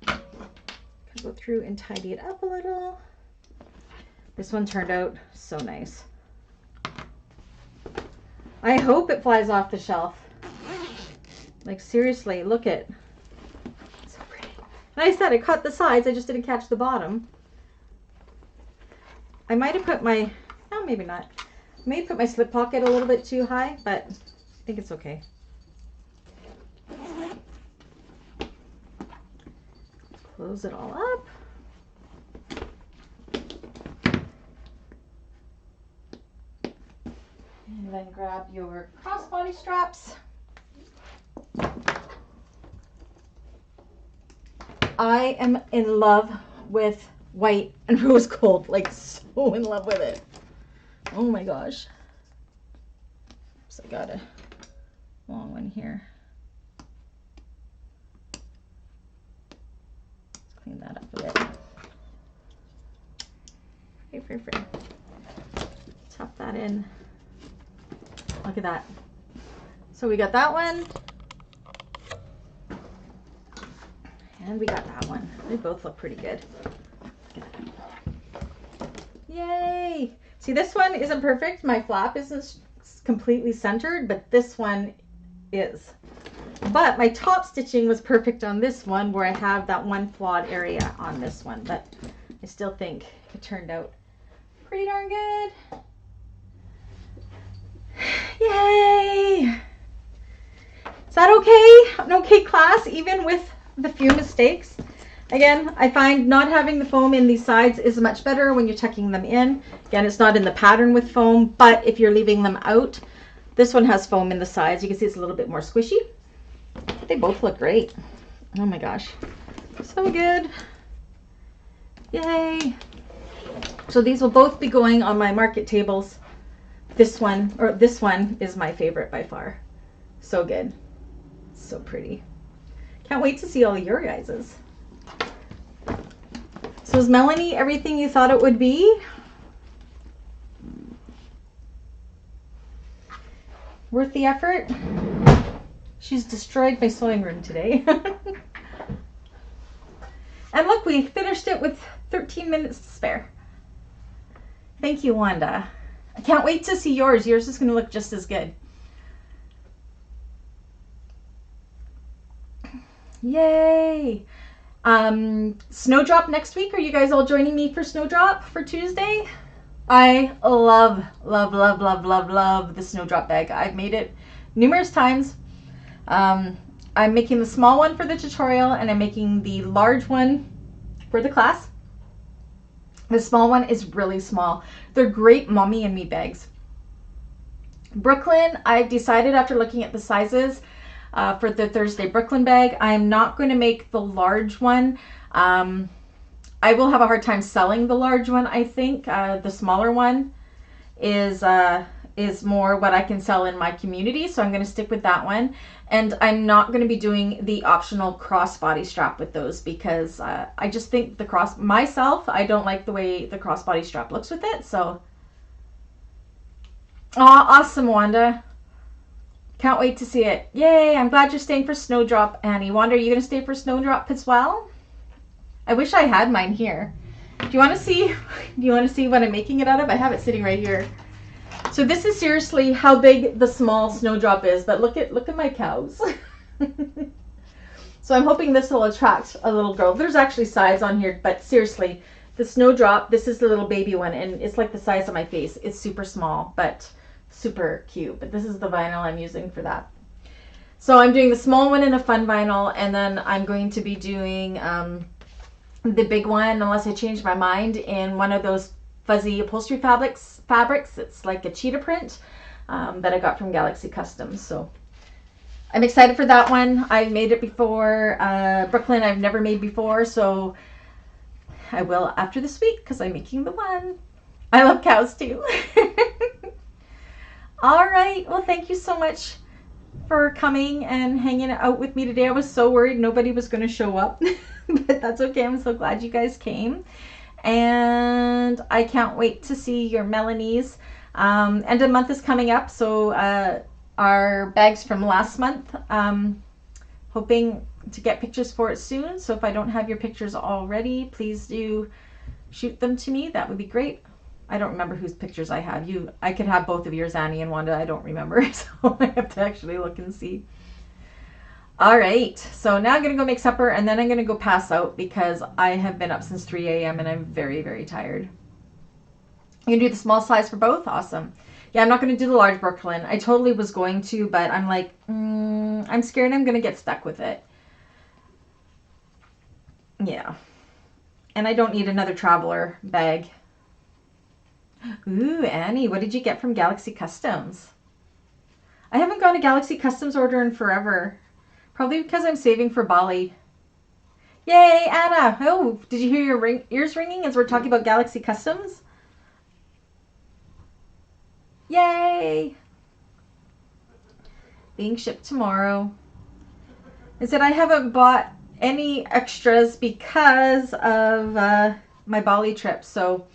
Go through and tidy it up a little. This one turned out so nice. I hope it flies off the shelf. Like seriously, look at. So pretty. And I said I cut the sides, I just didn't catch the bottom. I might have put my, no, maybe not. I may have put my slip pocket a little bit too high, but I think it's okay. Close it all up. And then grab your crossbody straps. I am in love with white and rose gold, like so in love with it. Oh my gosh. So I got a long one here. Let's clean that up a bit. Free. Tap that in. Look at that. So we got that one. And we got that one. They both look pretty good. Yay! See, this one isn't perfect. My flap isn't completely centered, but this one is. But my top stitching was perfect on this one, where I have that one flawed area on this one. But I still think it turned out pretty darn good. Yay! Is that okay? An okay class, even with the few mistakes? Again, I find not having the foam in these sides is much better when you're tucking them in. Again, it's not in the pattern with foam, but if you're leaving them out, this one has foam in the sides. You can see it's a little bit more squishy. They both look great. Oh my gosh, so good. Yay. So these will both be going on my market tables. This one is my favorite by far. So good. So pretty. Can't wait to see all your guys's. So is Melanie everything you thought it would be? Worth the effort? She's destroyed my sewing room today. And look, we finished it with 13 minutes to spare. Thank you, Wanda. I can't wait to see yours. Yours is going to look just as good. Yay! Snowdrop next week. Are you guys all joining me for Snowdrop for Tuesday? I love the Snowdrop bag. I've made it numerous times. I'm making the small one for the tutorial, and I'm making the large one for the class. The small one is really small. They're great mommy and me bags. Brooklyn, I've decided after looking at the sizes for the Thursday Brooklyn bag, I'm not going to make the large one. I will have a hard time selling the large one, I think. The smaller one is more what I can sell in my community, so I'm going to stick with that one. And I'm not going to be doing the optional crossbody strap with those because I just think myself, I don't like the way the crossbody strap looks with it. So, awesome, Wanda. Can't wait to see it. Yay, I'm glad you're staying for Snowdrop, Annie. Wanda, are you going to stay for Snowdrop as well? I wish I had mine here. Do you want to see what I'm making it out of? I have it sitting right here. So this is seriously how big the small Snowdrop is, but look at my cows. So I'm hoping this will attract a little girl. There's actually size on here, but seriously, the Snowdrop, this is the little baby one, and it's like the size of my face. It's super small, but super cute. But this is the vinyl I'm using for that. So I'm doing the small one in a fun vinyl, and then I'm going to be doing the big one, unless I change my mind, in one of those fuzzy upholstery fabrics. It's like a cheetah print that I got from Galaxy Customs. So I'm excited for that one. I've made it before. Brooklyn I've never made before, so I will after this week because I'm making the one. I love cows too. All right. Well, thank you so much for coming and hanging out with me today. I was so worried nobody was going to show up, but that's okay. I'm so glad you guys came. And I can't wait to see your Melanie's. End of month is coming up, so our bags from last month, hoping to get pictures for it soon. So if I don't have your pictures already, please do shoot them to me. That would be great. I don't remember whose pictures I have. I could have both of yours, Annie and Wanda. I don't remember, so I have to actually look and see. All right, so now I'm gonna go make supper, and then I'm gonna go pass out because I have been up since 3 a.m. and I'm very, very tired. You can do the small size for both? Awesome. Yeah, I'm not gonna do the large Brooklyn. I totally was going to, but I'm like, I'm scared I'm gonna get stuck with it. Yeah, and I don't need another traveler bag. Ooh, Annie, what did you get from Galaxy Customs? I haven't gone to Galaxy Customs order in forever. Probably because I'm saving for Bali. Yay, Anna! Oh, did you hear your ears ringing as we're talking about Galaxy Customs? Yay! Being shipped tomorrow. I said I haven't bought any extras because of my Bali trip, so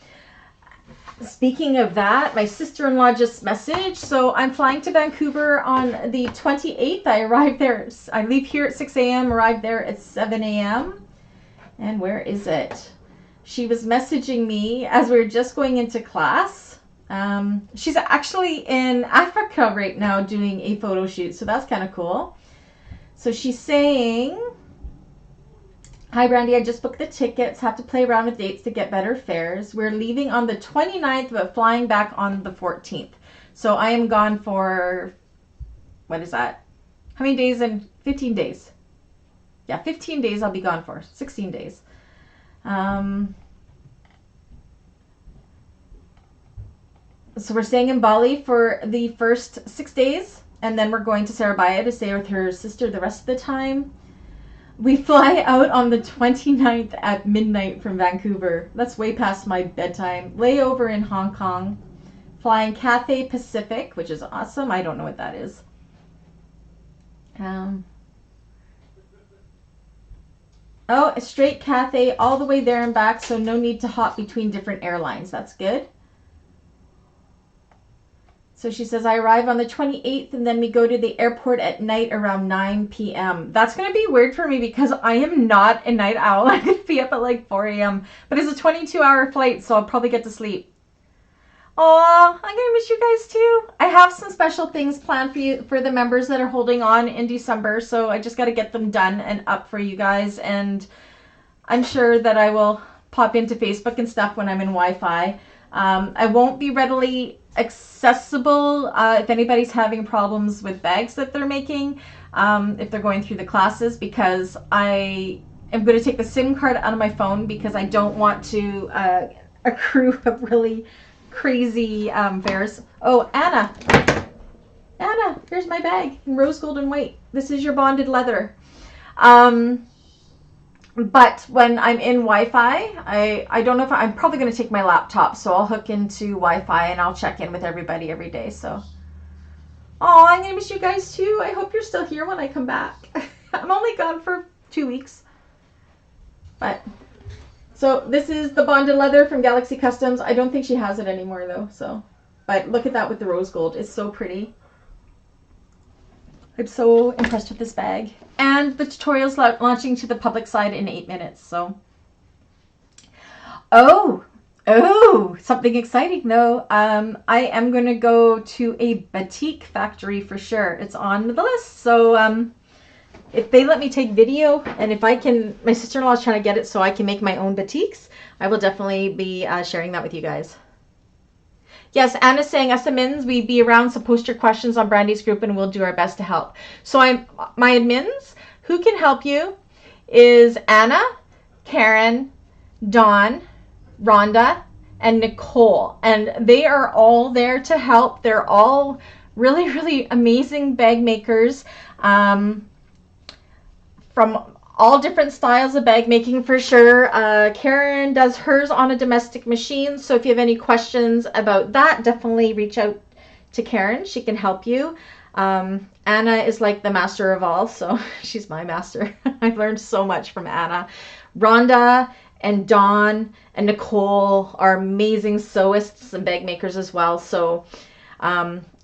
speaking of that, my sister-in-law just messaged. So I'm flying to Vancouver on the 28th. I arrive there. I leave here at 6 a.m., arrive there at 7 a.m. And where is it? She was messaging me as we were just going into class. She's actually in Africa right now doing a photo shoot. So that's kind of cool. So she's saying, hi, Brandy, I just booked the tickets. Have to play around with dates to get better fares. We're leaving on the 29th, but flying back on the 14th. So I am gone for, what is that? How many days? 15 days. Yeah, 15 days I'll be gone for. 16 days. So we're staying in Bali for the first 6 days. And then we're going to Surabaya to stay with her sister the rest of the time. We fly out on the 29th at midnight from Vancouver. That's way past my bedtime. Layover in Hong Kong. Flying Cathay Pacific, which is awesome. I don't know what that is. Oh, a straight Cathay all the way there and back, so no need to hop between different airlines. That's good. So she says, I arrive on the 28th and then we go to the airport at night around 9 p.m. That's going to be weird for me because I am not a night owl. I'm going to be up at like 4 a.m. But it's a 22-hour flight, so I'll probably get to sleep. Aw, I'm going to miss you guys too. I have some special things planned for you, for the members that are holding on in December. So I just got to get them done and up for you guys. And I'm sure that I will pop into Facebook and stuff when I'm in Wi-Fi. I won't be readily accessible if anybody's having problems with bags that they're making, if they're going through the classes, because I am going to take the SIM card out of my phone because I don't want to accrue of really crazy fares. Oh, Anna, here's my bag in rose gold and white. This is your bonded leather. But when I'm in Wi-Fi, I don't know if I'm probably going to take my laptop, so I'll hook into Wi-Fi and I'll check in with everybody every day. So, oh, I'm going to miss you guys too. I hope you're still here when I come back. I'm only gone for 2 weeks. But, so this is the bonded leather from Galaxy Customs. I don't think she has it anymore though, so. But look at that with the rose gold. It's so pretty. I'm so impressed with this bag. And the tutorial's launching to the public side in 8 minutes, so. Oh, something exciting though. I am going to go to a batik factory for sure. It's on the list. So if they let me take video, and if I can, my sister-in-law is trying to get it so I can make my own batiks, I will definitely be sharing that with you guys. Yes, Anna's saying us admins, we be around, so post your questions on Brandy's group and we'll do our best to help. So my admins who can help you is Anna, Karen, Dawn, Rhonda, and Nicole. And they are all there to help. They're all really, really amazing bag makers from all different styles of bag making for sure. Karen does hers on a domestic machine, so if you have any questions about that, definitely reach out to Karen. She can help you. Anna is like the master of all, so she's my master. I've learned so much from Anna. Rhonda and Dawn and Nicole are amazing sewists and bag makers as well. So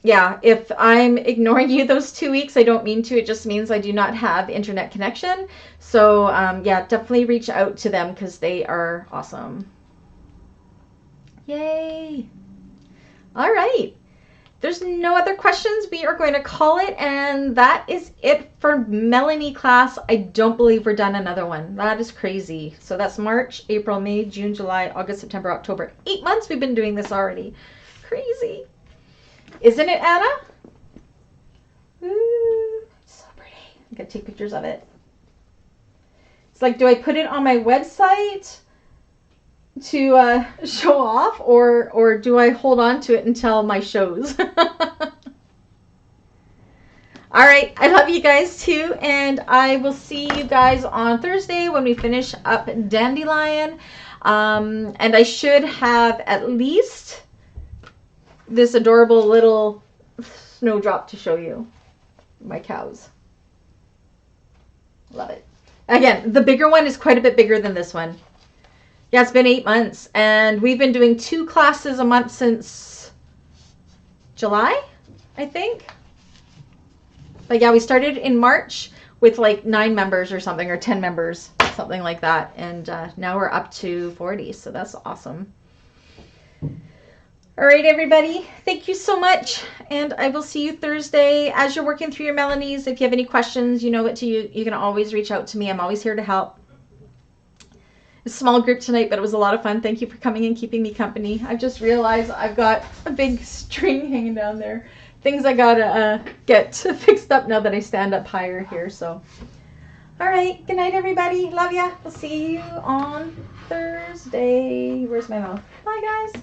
yeah, if I'm ignoring you those 2 weeks, I don't mean to. It just means I do not have internet connection. So yeah, definitely reach out to them because they are awesome. Yay! All right. There's no other questions. We are going to call it, and that is it for Melanie class. I don't believe we're done another one. That is crazy. So that's March, April, May, June, July, August, September, October. 8 months we've been doing this already. Crazy. Isn't it, Anna? Ooh, it's so pretty. I gotta take pictures of it. It's like, do I put it on my website to show off, or do I hold on to it until my shows? All right, I love you guys too, and I will see you guys on Thursday when we finish up Dandelion. And I should have at least this adorable little snowdrop to show you. My cows. Love it. Again, the bigger one is quite a bit bigger than this one. Yeah, it's been 8 months, and we've been doing 2 classes a month since July, I think. But yeah, we started in March with like 9 members or something, or 10 members, something like that. And now we're up to 40, so that's awesome. All right, everybody, thank you so much, and I will see you Thursday. As you're working through your Melanies, if you have any questions, you know what to do. You can always reach out to me. I'm always here to help. A small group tonight, but it was a lot of fun. Thank you for coming and keeping me company. I just realized I've got a big string hanging down there. Things I gotta get fixed up now that I stand up higher here. So, all right, good night, everybody. Love ya. We'll see you on Thursday. Where's my mouth? Bye, guys.